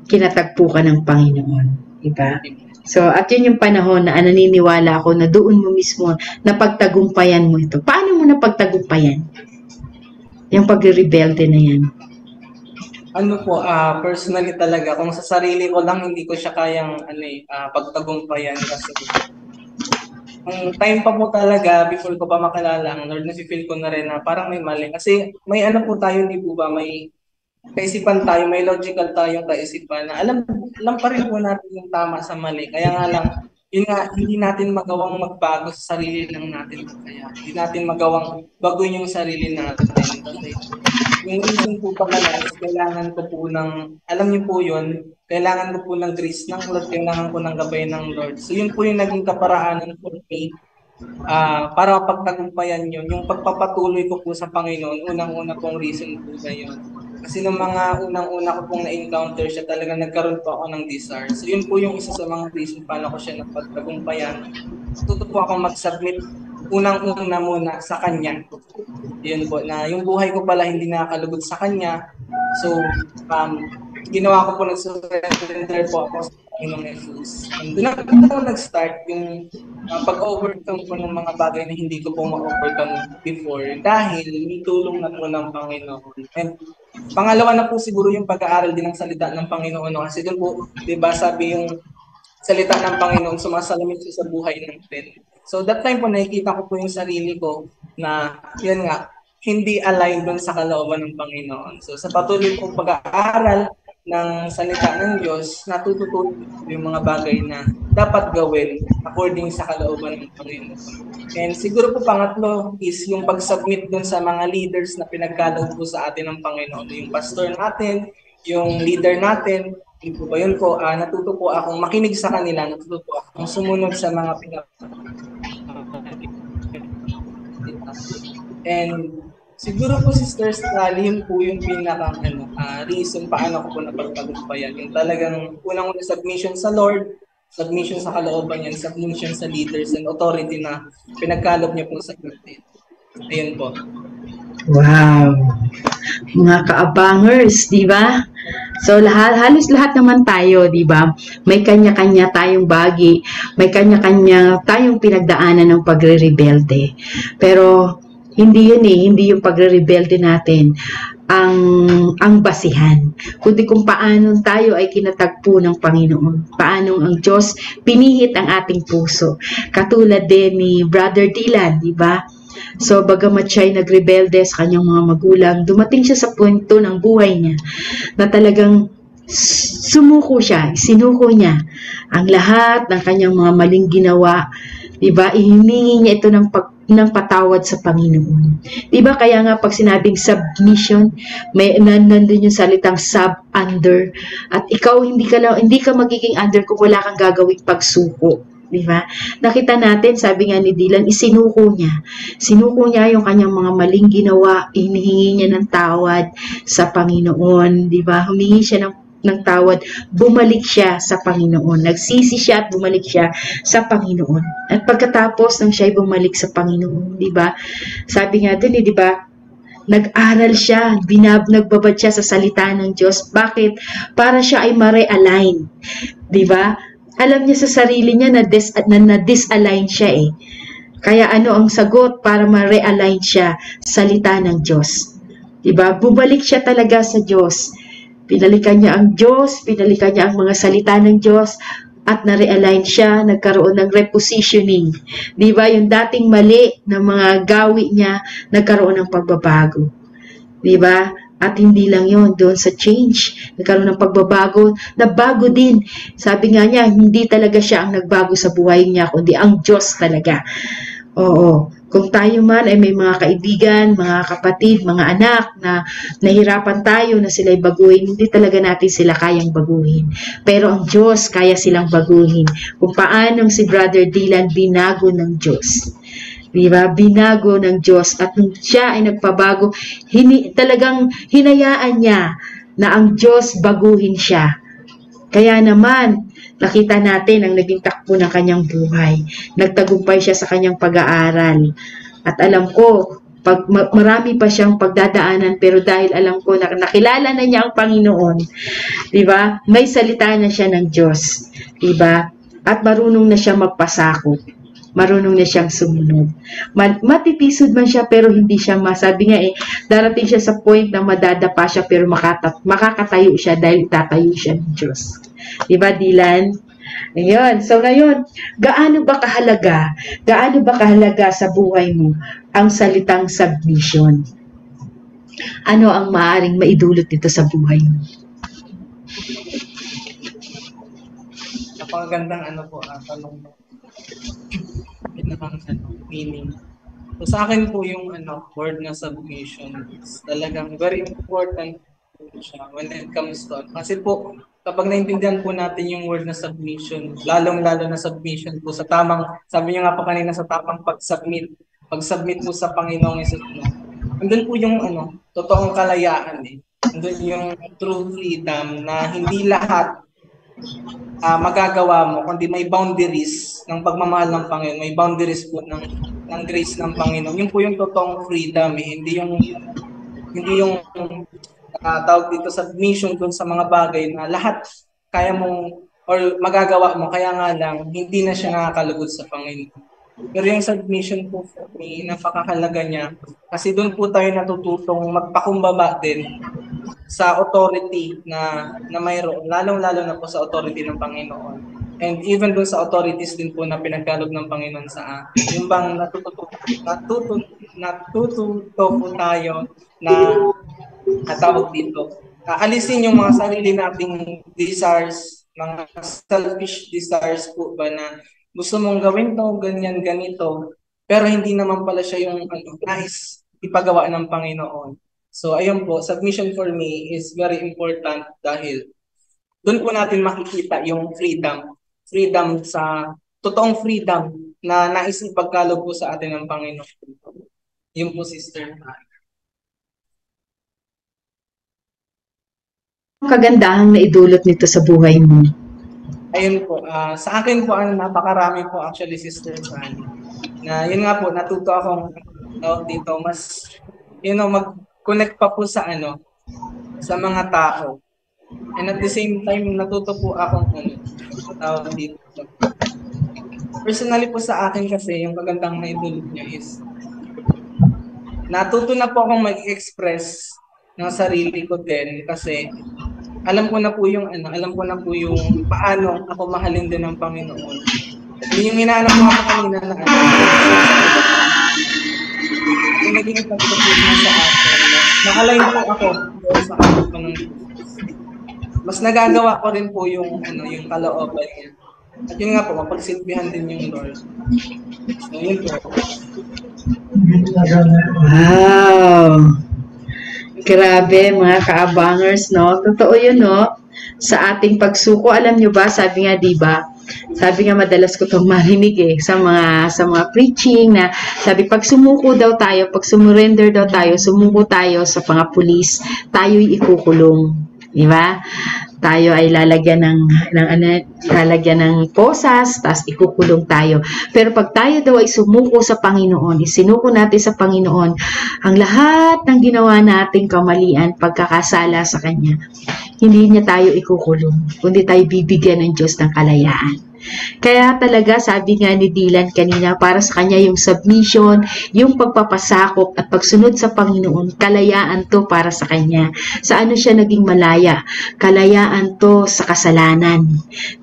kinatagpo ka ng Panginoon. Diba? So, at yun yung panahon na naniniwala ako na doon mo mismo napagtagumpayan mo ito. Paano mo napagtagumpayan? Yung pag-rebelde na yan. Ano po, personally talaga, kung sa sarili ko lang, hindi ko siya kayang pagtagumpayan kasi time pa po talaga, before ko pa makilala ang Lord, nasi-feel ko na rin na parang may mali. Kasi may po tayo, di po ba, may kaisipan tayo, may logical tayong kaisipan na alam pa rin po natin yung tama sa mali. Kaya nga lang, yun nga, hindi natin magawang magbago sa sarili lang natin. Kaya hindi natin magawang baguhin yung sarili natin. Kasi yung reason po pala is kailangan ko po ng, alam niyo po yun, kailangan ko po ng grace ng Lord, kailangan ko ng gabay ng Lord. So yun po yung naging kaparaanan for me para pagtagumpayan yun. Yung pagpapatuloy ko po sa Panginoon, unang-una pong reason po na yun. Kasi nung mga unang-una ko pong na-encounter siya, talaga nagkaroon po ako ng desire. So yun po yung isa sa mga reason paano ko siya napagtagumpayan. Tuto po ako mag-submit unang-una muna sa Kanya. Yun po, na yung buhay ko pala hindi nakakalugod sa Kanya. So, ginawa ko po, nag-surrender po ako sa Panginoong Jesus. And doon ako nag-start yung pag-overcome ko ng mga bagay na hindi ko po ma-overcome before dahil may tulong na po ng Panginoon. And pangalawa na po siguro yung pag-aaral din ng salita ng Panginoon. Kasi doon po, di ba sabi yung salita ng Panginoon, sumasalamin siya sa buhay natin. So that time po nakikita ko po yung sarili ko na yun nga, hindi aligned doon sa kalooban ng Panginoon. So sa patuloy kong pag-aaral ng salita ng Diyos, natututunan yung mga bagay na dapat gawin according sa kalooban ng Panginoon. And siguro po pangatlo is yung pag-submit dun sa mga leaders na pinagkaloob po sa atin ng Panginoon. Yung pastor natin, yung leader natin, hindi po ba yun po, natuto po akong makinig sa kanila, natuto po akong sumunod sa mga And siguro po, Sister Sally, yun po yung pinakang reason paano ko po napagtagumpayan. Yung talagang unang-una submission sa Lord, submission sa kalooban niya, submission sa leaders and authority na pinagkaloob niya po sa atin. Ayun po. Wow! Mga kaabangers, di ba? So, halos lahat naman tayo, di ba? May kanya-kanya tayong bagi, may kanya-kanya tayong pinagdaanan ng pagre-rebelde. Pero, hindi yun hindi yung pagre-rebelde natin ang basihan, kundi kung paano tayo ay kinatagpo ng Panginoon, paano ang Diyos pinihit ang ating puso. Katulad din ni Brother Dylan, di ba? So, bagamat siya ay nagrebelde sa kanyang mga magulang, dumating siya sa punto ng buhay niya na talagang sumuko siya, sinuko niya ang lahat ng kanyang mga maling ginawa. Diba? Ihiningi niya ito ng patawad sa Panginoon. Diba? Kaya nga pag sinabing submission, may nandun yung salitang sub-under. At ikaw hindi ka magiging under kung wala kang gagawing pagsuko. Diba? Nakita natin, sabi nga ni Dylan, isinuko niya. Sinuko niya yung kanyang mga maling ginawa, hinihingi niya ng tawad sa Panginoon. Diba? Humingi siya ng tawad, bumalik siya sa Panginoon. Nagsisi siya at bumalik siya sa Panginoon. At pagkatapos nang siya ay bumalik sa Panginoon, di ba? Sabi nga dun, di ba? Nag-aral siya, nagbabad siya sa salita ng Diyos. Bakit? Para siya ay ma-realign. Di ba? Alam niya sa sarili niya na disalign siya Kaya ano ang sagot para ma-realign siya? Salita ng Diyos. Di ba? Bumalik siya talaga sa Diyos. Pinalikan niya ang Diyos, pinalikan niya ang mga salita ng Diyos, at na-realign siya, nagkaroon ng repositioning. Di ba? Yung dating mali na mga gawi niya, nagkaroon ng pagbabago. Di ba? At hindi lang yon, doon sa change, nagkaroon ng pagbabago, nabago din. Sabi nga niya, hindi talaga siya ang nagbago sa buhay niya, kundi ang Diyos talaga. Oo. Kung tayo man ay may mga kaibigan, mga kapatid, mga anak na nahirapan tayo na sila'y baguhin, hindi talaga natin sila kayang baguhin. Pero ang Diyos kaya silang baguhin. Kung paanong si Brother Dylan binago ng Diyos. Diba? Binago ng Diyos. At nung siya ay nagpabago, talagang hinayaan niya na ang Diyos baguhin siya. Kaya naman, nakita natin ang naging takbo ng kanyang buhay. Nagtagumpay siya sa kanyang pag-aaral. At alam ko, marami pa siyang pagdadaanan, pero dahil alam ko na nakilala na niya ang Panginoon, diba? May salita na siya ng Diyos. Diba? At marunong na siya magpasakop. Marunong na siyang sumunod. Matitisod man siya pero hindi siya masabi nga darating siya sa point na madadapa siya pero makakatayo siya dahil itatayo siya ng Diyos. Diba, Dylan? Ayun. So, ngayon, gaano ba kahalaga sa buhay mo ang salitang submission? Ano ang maaaring maidulot nito sa buhay mo? Napakagandang tanong mo. Meaning. So, sa akin po yung word na submission is talagang very important siya when it comes to kasi po kapag naintindihan po natin yung word na submission, lalong-lalo na submission po sa tamang, sabi niyo nga po kanina, sa tamang pag-submit po sa Panginoong Hesus. Andun po yung totoong kalayaan Andun yung true freedom na hindi lahat magagawa mo, kundi may boundaries ng pagmamahal ng Panginoon, may boundaries po ng grace ng Panginoon. Yun po yung totoong freedom hindi yung tawag dito submission dun sa mga bagay na lahat kaya mong or magagawa mo, kaya nga lang hindi na siya nakakalugod sa Panginoon. Pero yung submission po for me, napakahalaga niya kasi doon po tayo natututong magpakumbaba din sa authority na mayroon, lalong-lalo na po sa authority ng Panginoon. And even doon sa authorities din po na pinagkaloob ng Panginoon sa atin. Yung bang natututo po tayo na tawag dito. Alisin yung mga sarili nating desires, mga selfish desires po ba na gusto mong gawin to, ganyan, ganito, pero hindi naman pala siya yung nais ipagawa ng Panginoon. So ayun po, submission for me is very important dahil doon po natin makikita yung freedom. Freedom sa, totoong freedom na nais ipagkaloob po sa atin ng Panginoon. Yun po, sister. Kagandahang na idulot nito sa buhay mo? Ayun po, sa akin po, napakarami po actually, Sister Fanny. Na yun nga po, natuto akong dito, mas, mag-connect pa po sa sa mga tao. And at the same time, natuto po akong dito. Personally po sa akin kasi, yung kagandang na idulot niya is, natuto na po akong mag-express ng sarili ko din kasi alam ko na po yung paano ako mahalin din ng Panginoon. Yung hinahanap ko ako kanina na yung naging epekto po niya sa akin. Nakaline po ako sa akin po ng mas nagagawa ko rin po yung kalooban niya. At yun nga po, mapagsilbihan din yung Lord. So yun po. Wow! Grabe, mga kaabangers, no? Totoo yun, no? Sa ating pagsuko, alam nyo ba, sabi nga, di ba? Sabi nga, madalas ko itong marinig sa mga preaching na sabi, pag sumuko daw tayo, pag sumurrender daw tayo, sumuko tayo sa mga pulis, tayo'y ikukulong. Di ba? Tayo ay lalagyan ng posas, tapos ikukulong tayo. Pero pag tayo daw ay sumuko sa Panginoon, isinuko natin sa Panginoon ang lahat ng ginawa nating kamalian, pagkakasala sa Kanya, hindi niya tayo ikukulong, kundi tayo bibigyan ng Diyos ng kalayaan. Kaya talaga, sabi nga ni Dylan kanina, para sa kanya yung submission, yung pagpapasakop at pagsunod sa Panginoon, kalayaan to para sa kanya. Sa ano siya naging malaya? Kalayaan to sa kasalanan.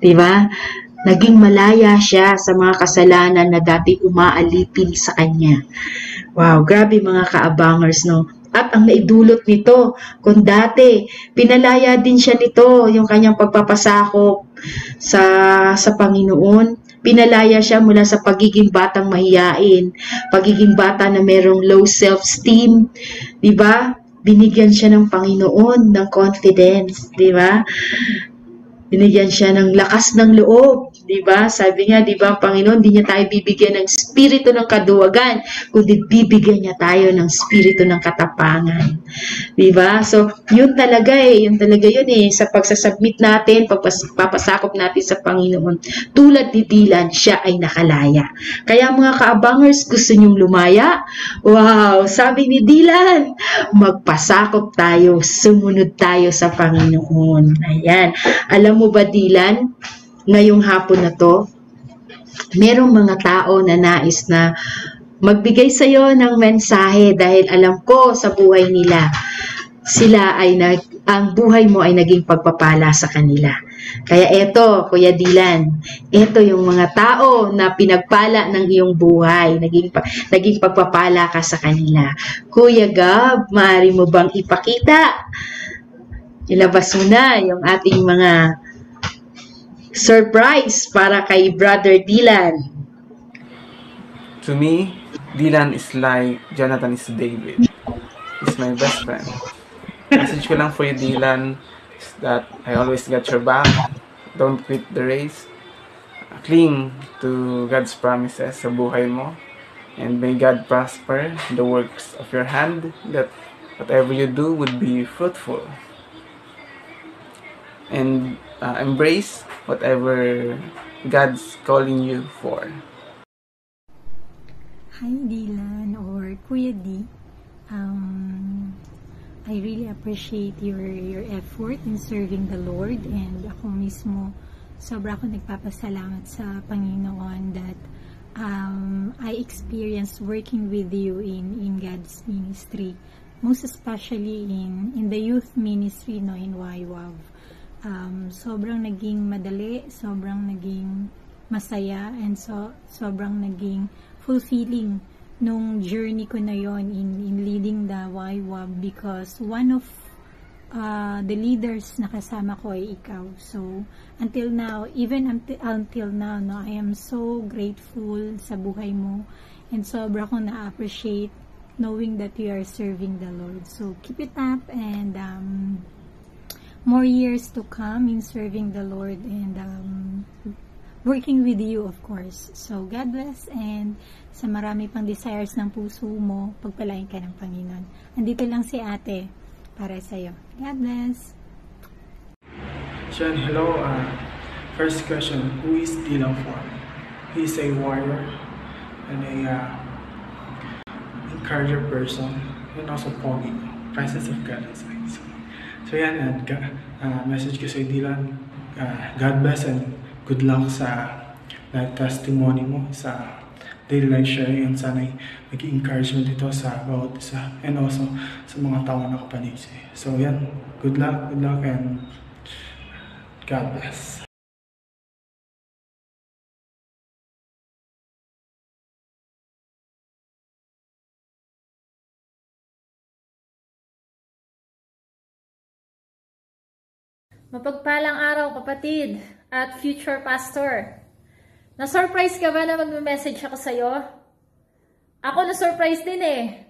Diba? Naging malaya siya sa mga kasalanan na dati umaalipin sa kanya. Wow, grabe mga kaabangers, no? At ang naidulot nito, kung dati, pinalaya din siya nito, yung kanyang pagpapasakop sa Panginoon. Pinalaya siya mula sa pagiging batang mahiyain, pagiging bata na merong low self-esteem, di ba? Binigyan siya ng Panginoon ng confidence, di ba? Binigyan siya ng lakas ng loob, di ba? Sabi nga, di ba, Panginoon, di niya tayo bibigyan ng spirito ng kaduwagan, kundi bibigyan niya tayo ng spirito ng katapangan. Di ba? So, yun talaga yun sa pagsasubmit natin, pagpapasakop natin sa Panginoon. Tulad ni Dylan, siya ay nakalaya. Kaya mga kaabangers, gusto niyong lumaya? Wow! Sabi ni Dylan, magpasakop tayo, sumunod tayo sa Panginoon. Ayan. Alam mo ba, Dylan, ngayong hapon na to, merong mga tao na nais na magbigay sa iyo ng mensahe dahil alam ko sa buhay nila, ang buhay mo ay naging pagpapala sa kanila. Kaya eto, Kuya Dylan, eto yung mga tao na pinagpala ng iyong buhay, naging pagpapala ka sa kanila. Kuya Gab, maaari mo bang ipakita? Ilabas mo na yung ating mga surprise para kay Brother Dylan. To me, Dylan is like Jonathan is David. He's my best friend. Message ko lang for you, Dylan, is that I always got your back. Don't quit the race. Cling to God's promises sa buhay mo. And may God prosper the works of your hand, that whatever you do would be fruitful. And embrace whatever God's calling you for. Hi Dylan or Kuya D. I really appreciate your effort in serving the Lord, and ako mismo sobra ako nagpapasalamat sa Panginoon that I experienced working with you in God's ministry, most especially in the youth ministry in YWAV. Sobrang naging madali, sobrang naging masaya, and sobrang naging fulfilling nung journey ko na yon in leading the YWAB, because one of the leaders na kasama ko ay ikaw. So, until now, even until now, no, I am so grateful sa buhay mo, and sobra kong na-appreciate knowing that you are serving the Lord. So, keep it up, and more years to come in serving the Lord, and working with you, of course. So, God bless, and sa marami pang desires ng puso mo, pagpalain ka ng Panginoon. Andito lang si ate para sa'yo. God bless. Sean, hello. First question, who is Dylan for? He's a warrior and a encourager person, and also pogi, presence of God inside. So yan, and message ko sa Dylan, God bless and good luck sa testimony mo, sa daily life sharing, and sana'y maging encouragement ito sa bawat isa, and also sa mga tao na nakapanig sa'yo. So yan, good luck, and God bless. Mapagpalang araw, kapatid at future pastor. Na-surprise ka ba na mag-message ako sa'yo? Ako na-surprise din eh.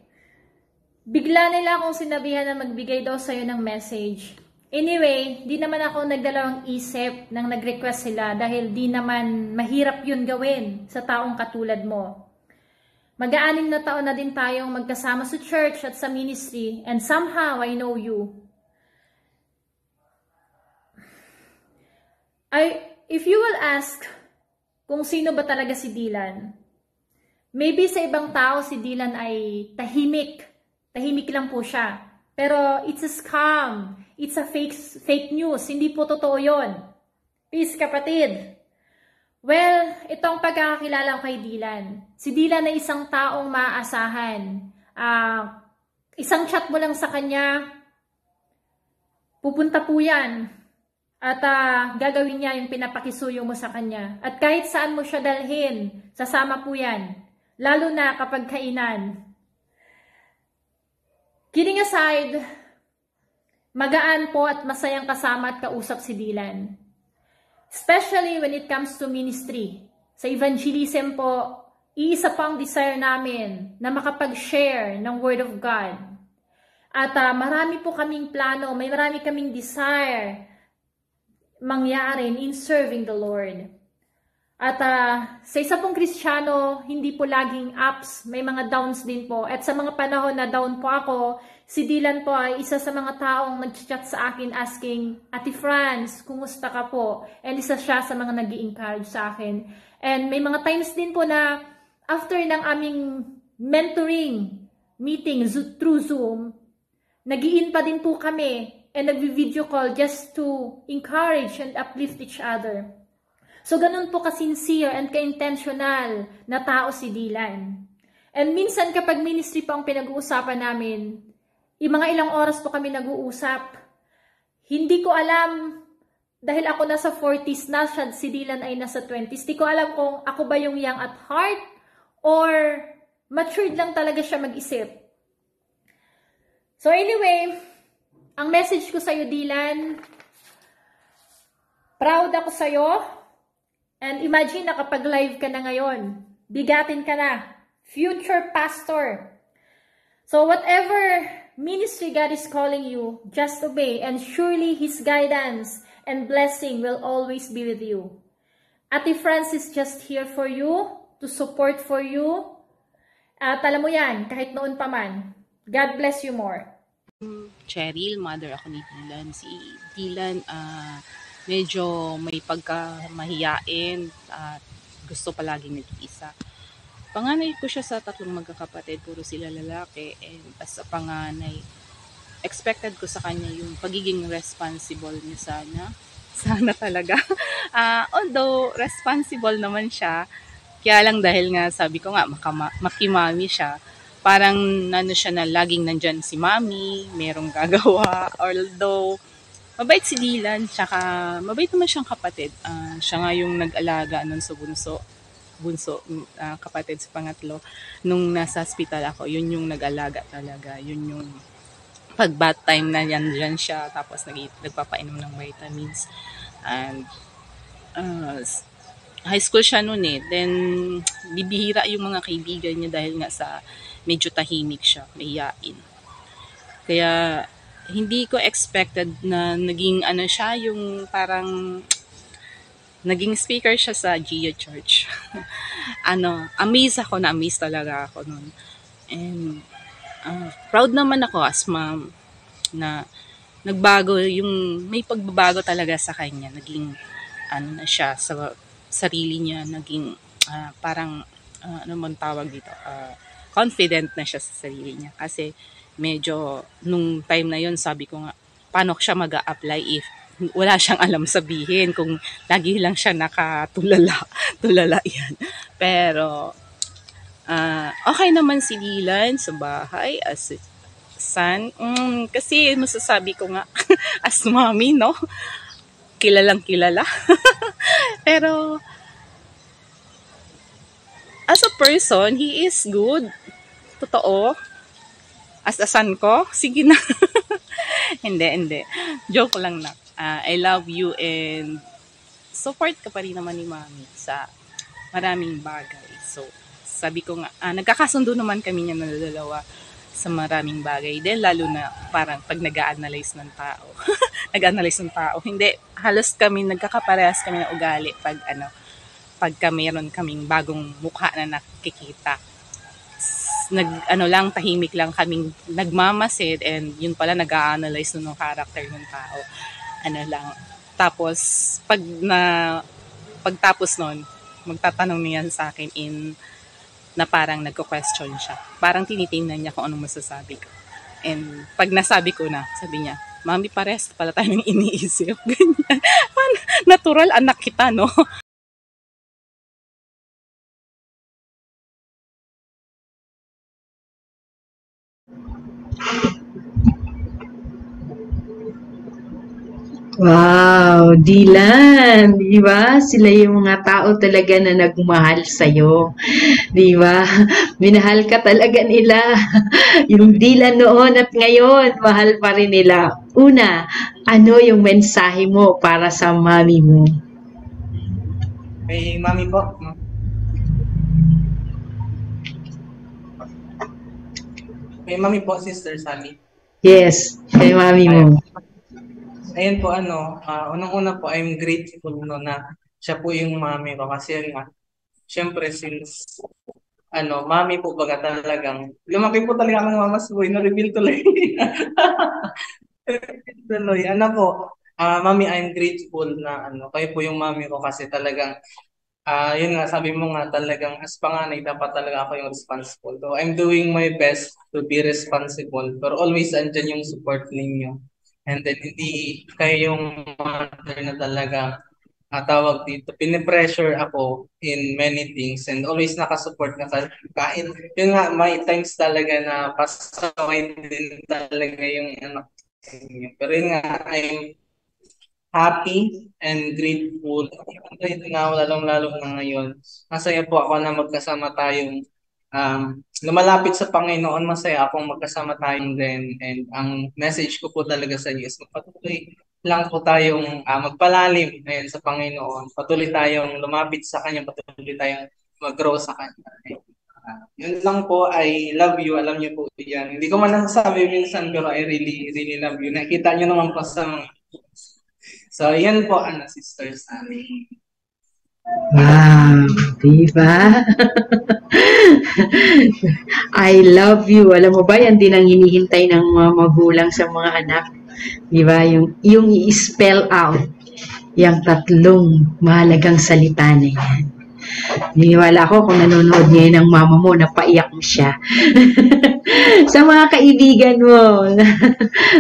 Bigla nila akong sinabihan na magbigay daw sa'yo ng message. Anyway, di naman ako nagdalawang isip nang nag-request sila dahil di naman mahirap yun gawin sa taong katulad mo. Mag-aanim na taon na din tayong magkasama sa church at sa ministry, and somehow I know you. If you will ask kung sino ba talaga si Dylan, maybe sa ibang tao si Dylan ay tahimik. Tahimik lang po siya. Pero it's a scam. It's a fake news. Hindi po totoo yun. Peace, kapatid. Well, itong pagkakakilala ko kay Dylan. Si Dylan ay isang taong maaasahan. Isang chat mo lang sa kanya, pupunta po yan. At gagawin niya yung pinapakisuyo mo sa kanya. At kahit saan mo siya dalhin, sasama po yan. Lalo na kapag kainan. Kidding aside, magaan po at masayang kasama at kausap si Dylan. Especially when it comes to ministry. Sa evangelism po, iisa pang desire namin na makapag-share ng Word of God. At marami po kaming plano, may marami kaming desire mangyari in serving the Lord. At sa isa pong Kristiyano, hindi po laging ups, may mga downs din po. At sa mga panahon na down po ako, si Dylan po ay isa sa mga taong nag-chat sa akin asking, Ate Franz, kumusta ka po? And isa siya sa mga nag-i-encourage sa akin. And may mga times din po na after ng aming mentoring meeting through Zoom, nag-i-in pa din po kami and nag-video call just to encourage and uplift each other. So, ganun po ka-sincere and ka-intentional na tao si Dylan. And minsan kapag ministry pa ang pinag-uusapan namin, mga ilang oras po kami nag-uusap. Hindi ko alam, dahil ako nasa 40s na, si Dylan ay nasa 20s, hindi ko alam kung ako ba yung young at heart or matured lang talaga siya mag-isip. So anyway, ang message ko sa'yo, Dylan, proud ako sa'yo. And imagine na kapag live ka na ngayon, bigatin ka na, future pastor. So whatever ministry God is calling you, just obey, and surely His guidance and blessing will always be with you. Ate Franz is just here for you, to support for you. At alam mo yan, kahit noon pa man. God bless you more. Cheryl, mother ako ni Dylan. Si Dylan, medyo may pagkamahiyain at gusto palaging nag-iisa. Panganay ko siya sa 3 magkakapatid, puro sila lalaki, and as a panganay, expected ko sa kanya yung pagiging responsible niya sana talaga. Although responsible naman siya, kaya lang dahil nga sabi ko nga makimami siya, parang siya na laging nandyan si mami, merong gagawa. Although, mabait si Dylan, tsaka mabait naman siyang kapatid. Siya nga yung nag-alaga nun sa bunso, kapatid sa pangatlo. Nung nasa hospital ako, yun yung nag-alaga talaga. Yun yung pag bath time na yan siya, tapos nagpapainom ng vitamins. And high school siya noon eh. Then, bibihira yung mga kaibigan niya dahil nga sa medyo tahimik siya, mahiyain. Kaya, hindi ko expected na naging siya, yung parang naging speaker siya sa Gia Church. Amaze talaga ako noon. And, proud naman ako as mom na nagbago, may pagbabago talaga sa kanya. Naging, na siya, sa sarili niya, naging parang, tawag dito, confident na siya sa sarili niya. Kasi, medyo, nung time na yon sabi ko nga, paano siya mag-a-apply if wala siyang alam sabihin, kung lagi lang siya tulala yan. Pero, okay naman si Dylan sa bahay as son. Kasi masasabi ko nga, as mommy, no? Kilalang kilala. Pero, as a person, he is good. Totoo. As a son ko, sige na. Hindi. Joke lang na. I love you and support ka pa rin naman ni Mami sa maraming bagay. So, sabi ko nga, nagkakasundo naman kami niya na dalawa sa maraming bagay. Then, lalo na parang pag nag-a-analyze ng tao. Hindi, halos kami, nagkakaparehas kami ng ugali pagka mayroon kaming bagong mukha na nakikita. Tahimik lang kaming nagmamasid and yun pala nag-a-analyze ng character ng tao. Tapos, pagtapos nun, magtatanong niya sa akin na parang nagko-question siya. Parang tinitingnan niya kung anong masasabi ko. And pag nasabi ko na, sabi niya, Mami, pares pala tayo ng iniisip. Ganyan. Natural anak kita, no? Wow, Dylan, di ba? Sila yung mga tao talaga na nagmahal sa'yo. Di ba? Minahal ka talaga nila. Yung Dylan noon at ngayon, mahal pa rin nila. Una, ano yung mensahe mo para sa mami mo? Kay mami po. Kay mami po, Sister Sally. Yes, kay mami mo. Ayun po, unang-una po, I'm grateful na siya po yung mami ko. Kasi nga, syempre, since, mami po baga talagang, lumaki po talaga ng mama's boy, na-reveal tuloy. Tuloy, mami, I'm grateful na, kayo po yung mami ko kasi talagang, yun nga, sabi mo nga talagang, as panganay, dapat talaga ako yung responsible. So, I'm doing my best to be responsible, pero always andyan yung support ninyo. And then, hindi kayo yung mother na talaga tawag dito, pinipressure ako in many things and always nakasupport na kahit yun nga, may times talaga na pasaway din talaga yung anak. Pero yun nga, I'm happy and grateful. Ito nga, lalong-lalo na ngayon. Masaya po ako na magkasama tayong lumalapit sa Panginoon, masaya akong magkasama tayong din. And ang message ko po talaga sa inyo is magpatuloy lang po tayong magpalalim ngayon sa Panginoon. Patuloy tayong lumapit sa Kanya, patuloy tayong mag-grow sa Kanya. Yun lang po, I love you. Alam niyo po yan. Hindi ko man nasasabi minsan, pero I really, really love you. Nakita niyo naman po sa mga. So, yan po, Sister Sally. Wow, diba? I love you. Alam mo ba, yan din ang hinihintay ng mga magulang sa mga anak. Diba? Yung i-spell out yung tatlong mahalagang salita na yan. Niniwala ko kung nanonood niya ng mama mo, napaiyak mo siya. Sa mga kaibigan mo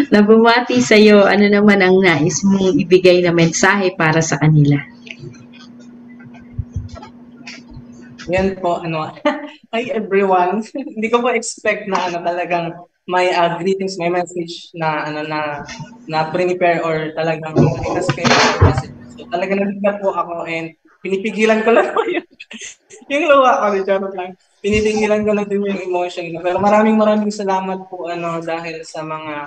na bumati sa'yo, ano naman ang nais mong ibigay na mensahe para sa kanila? Yan po, hi everyone. Hindi ko po expect na talagang may greetings, may message na na prepare or talagang kasi message. So talagang nagbigat po ako and pinipigilan ko lang po yung luha ko, charot lang. pinitingilan ko lang din yung emotion. Pero maraming salamat po dahil sa mga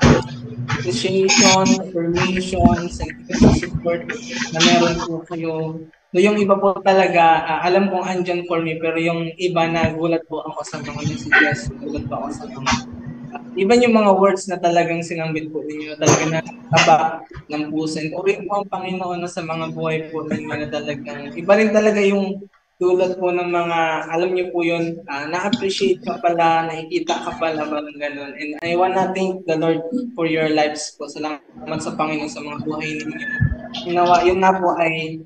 appreciation, affirmations, and support na meron po kayo. So, yung iba po talaga, alam kong andyan for me, pero yung iba nagulat po ako sa mga messages, nagulat po ako sa mga even yung mga words na talagang sinambit po ninyo, talagang nakakaba ng puso. And uri po ang Panginoon sa mga buhay po ninyo na talagang, iba rin talaga yung tulad po ng mga, alam niyo po yun, na-appreciate ka pala, nakikita ka pala, parang ganun. And I wanna thank the Lord for your lives po. Salamat sa Panginoon sa mga buhay ninyo. Yun nga po ay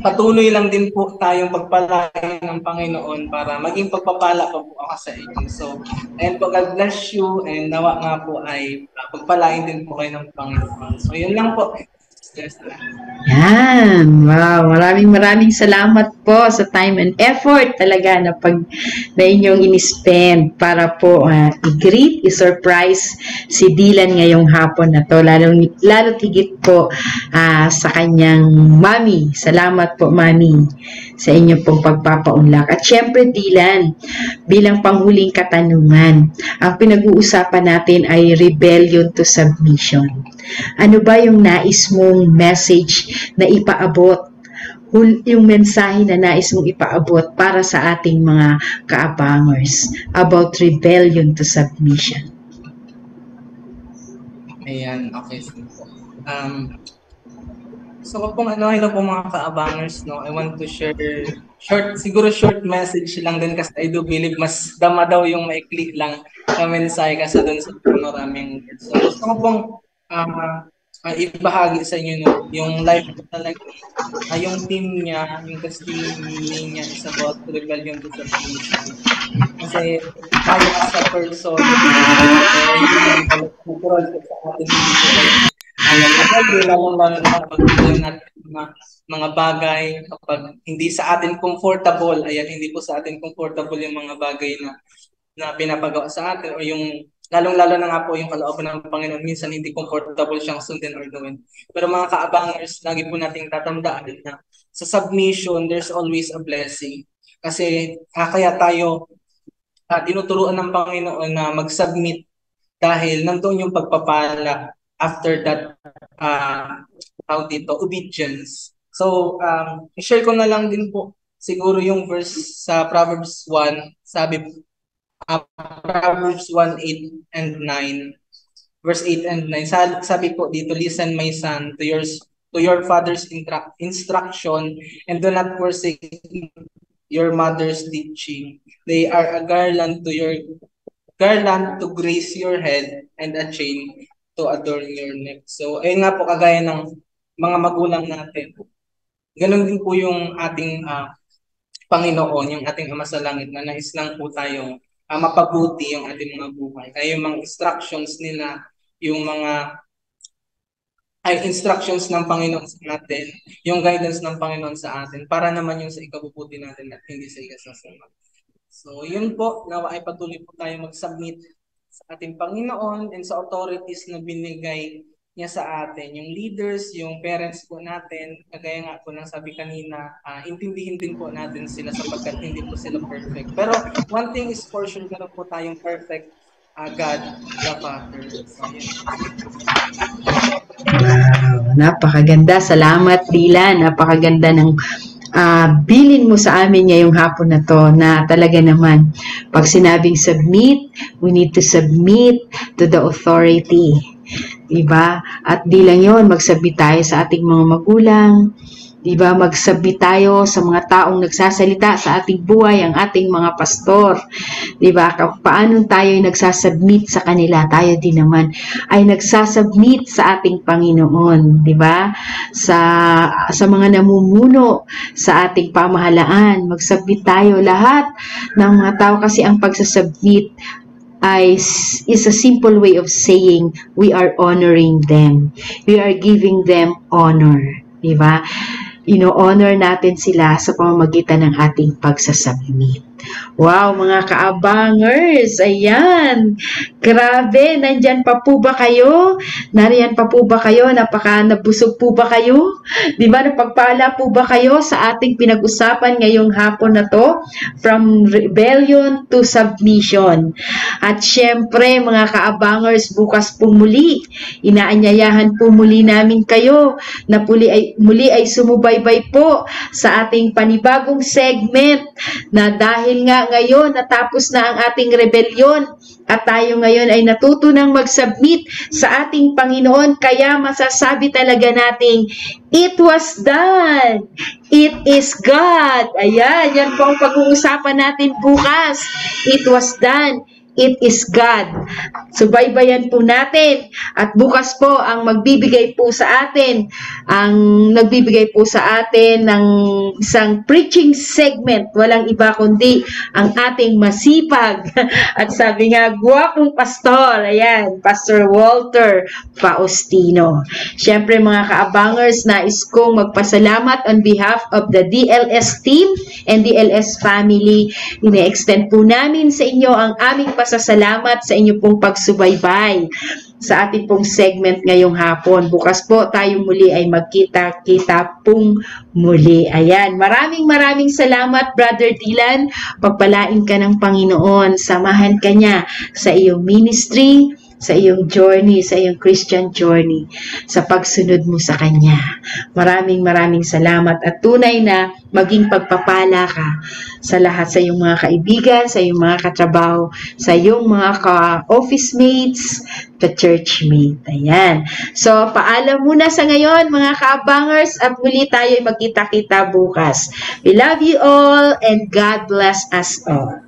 patuloy lang din po tayong pagpalain ng Panginoon para maging pagpapala pa po ako sa inyo. So, and po, God bless you, and nawa nga po ay pagpalain din po kayo ng Panginoon. So, yun lang po. Yan. Wow. Maraming salamat po sa time and effort talaga na inyong in-spend para po i-greet, i-surprise si Dylan ngayong hapon na to. Lalo higit po sa kanyang mami. Salamat po, mami, sa inyong pong pagpapaunlak. At syempre, Dylan, bilang panghuling katanungan, ang pinag-uusapan natin ay rebellion to submission. Ano ba yung nais mong message na ipaabot? Yung mensahe na nais mong ipaabot para sa ating mga kaabangers about rebellion to submission? Ayan, okay. So kung hello po mga kaabangers, I want to share short message lang din kasi I do believe mas dama daw yung maikli lang na mensahe kasi doon sa maraming words. So gusto ko pong ibahagi sa inyo yung life ko talaga, yung team niya, yung testimony niya is about rebellion to submission. Kasi tayo as a person, mga bagay kapag hindi sa atin comfortable, hindi po sa atin comfortable yung mga bagay na pinapagawa sa atin o yung lalong-lalo na nga po yung kalooban ng Panginoon, minsan hindi comfortable siyang sundin or gawin. Pero mga kaabangers, lagi po nating tatandaan na sa submission, there's always a blessing. Kasi kaya tayo tinuturuan ng Panginoon na mag-submit dahil nandoon yung pagpapala after that obedience. So, i-share ko na lang din po siguro yung verse sa Proverbs 1, Proverbs 1:8 and 9. Verse 8 and 9. Sabi po dito, listen my son to your father's instruction and do not forsake your mother's teaching. They are a garland to grace your head and a chain to adorn your neck. So, ayun nga po kagaya ng mga magulang natin. Ganon din po yung ating Panginoon, yung ating Ama sa Langit na nais lang po tayong mapabuti yung ating mga buhay. Kaya yung mga instructions nila, yung mga instructions ng Panginoon sa atin, yung guidance ng Panginoon sa atin, para naman yung sa ikabubuti natin at hindi sa ikasasama. So, yun po, nawa ay patuloy po tayo mag-submit sa ating Panginoon and sa authorities na binigay niya sa atin. Yung leaders, yung parents po natin, kagaya nga po ng sabi kanina, intindihin din po natin sila sapagkat hindi po sila perfect. Pero one thing is for sure, meron po tayong perfect God the Father. So, wow, napakaganda. Salamat, Dylan. Napakaganda ng bilin mo sa amin ngayong hapon na to na talaga naman pag sinabing submit, we need to submit to the authority. Diba? At di lang yun, magsubmit tayo sa ating mga magulang, diba? Magsubmit tayo sa mga taong nagsasalita sa ating buhay, ang ating mga pastor. Diba? Paano tayo nagsasubmit sa kanila, tayo din naman ay nagsasubmit sa ating Panginoon. Diba? Sa mga namumuno sa ating pamahalaan, magsubmit tayo lahat ng mga tao kasi ang pagsasubmit is a simple way of saying we are honoring them. We are giving them honor. Diba? Honor natin sila sa pamamagitan ng ating pagsasubmit. Wow, mga kaabangers, ayan. Grabe, nandyan pa po ba kayo? Nariyan pa po ba kayo? Nabusog po ba kayo? Di ba, napagpala po ba kayo sa ating pinag-usapan ngayong hapon na to? From rebellion to submission. At syempre, mga kaabangers, bukas po muli, inaanyayahan po muli namin kayo na muli ay sumubaybay po sa ating panibagong segment na dahil nga ngayon natapos na ang ating rebellion at tayo ngayon ay natuto ng mag-submit sa ating Panginoon, kaya masasabi talaga nating it was done. It is God. Ayan, yan po ang pag-uusapan natin bukas. It was done. It is God. Subaybayan po natin. At bukas po ang nagbibigay po sa atin ng isang preaching segment. Walang iba kundi ang ating masipag. At sabi nga, guwapong pastor. Ayan, Pastor Walter Faustino. Siyempre mga kaabangers, nais kong magpasalamat on behalf of the DLS team and DLS family. Ine-extend po namin sa inyo ang aming pasasalamat sa inyo pong pagsubaybay sa ating pong segment ngayong hapon. Bukas po tayo muli ay magkita-kita pong muli. Ayan, maraming salamat, Brother Dylan. Pagpalain ka ng Panginoon. Samahan ka niya sa iyong ministry, sa iyong journey, sa iyong Christian journey, sa pagsunod mo sa Kanya. Maraming salamat at tunay na maging pagpapala ka sa lahat, sa iyong mga kaibigan, sa iyong mga katrabaho, sa iyong mga ka-office mates, ka-churchmate. Ayan. So, paalam muna sa ngayon mga ka-abangers at muli tayo magkita-kita bukas. We love you all and God bless us all.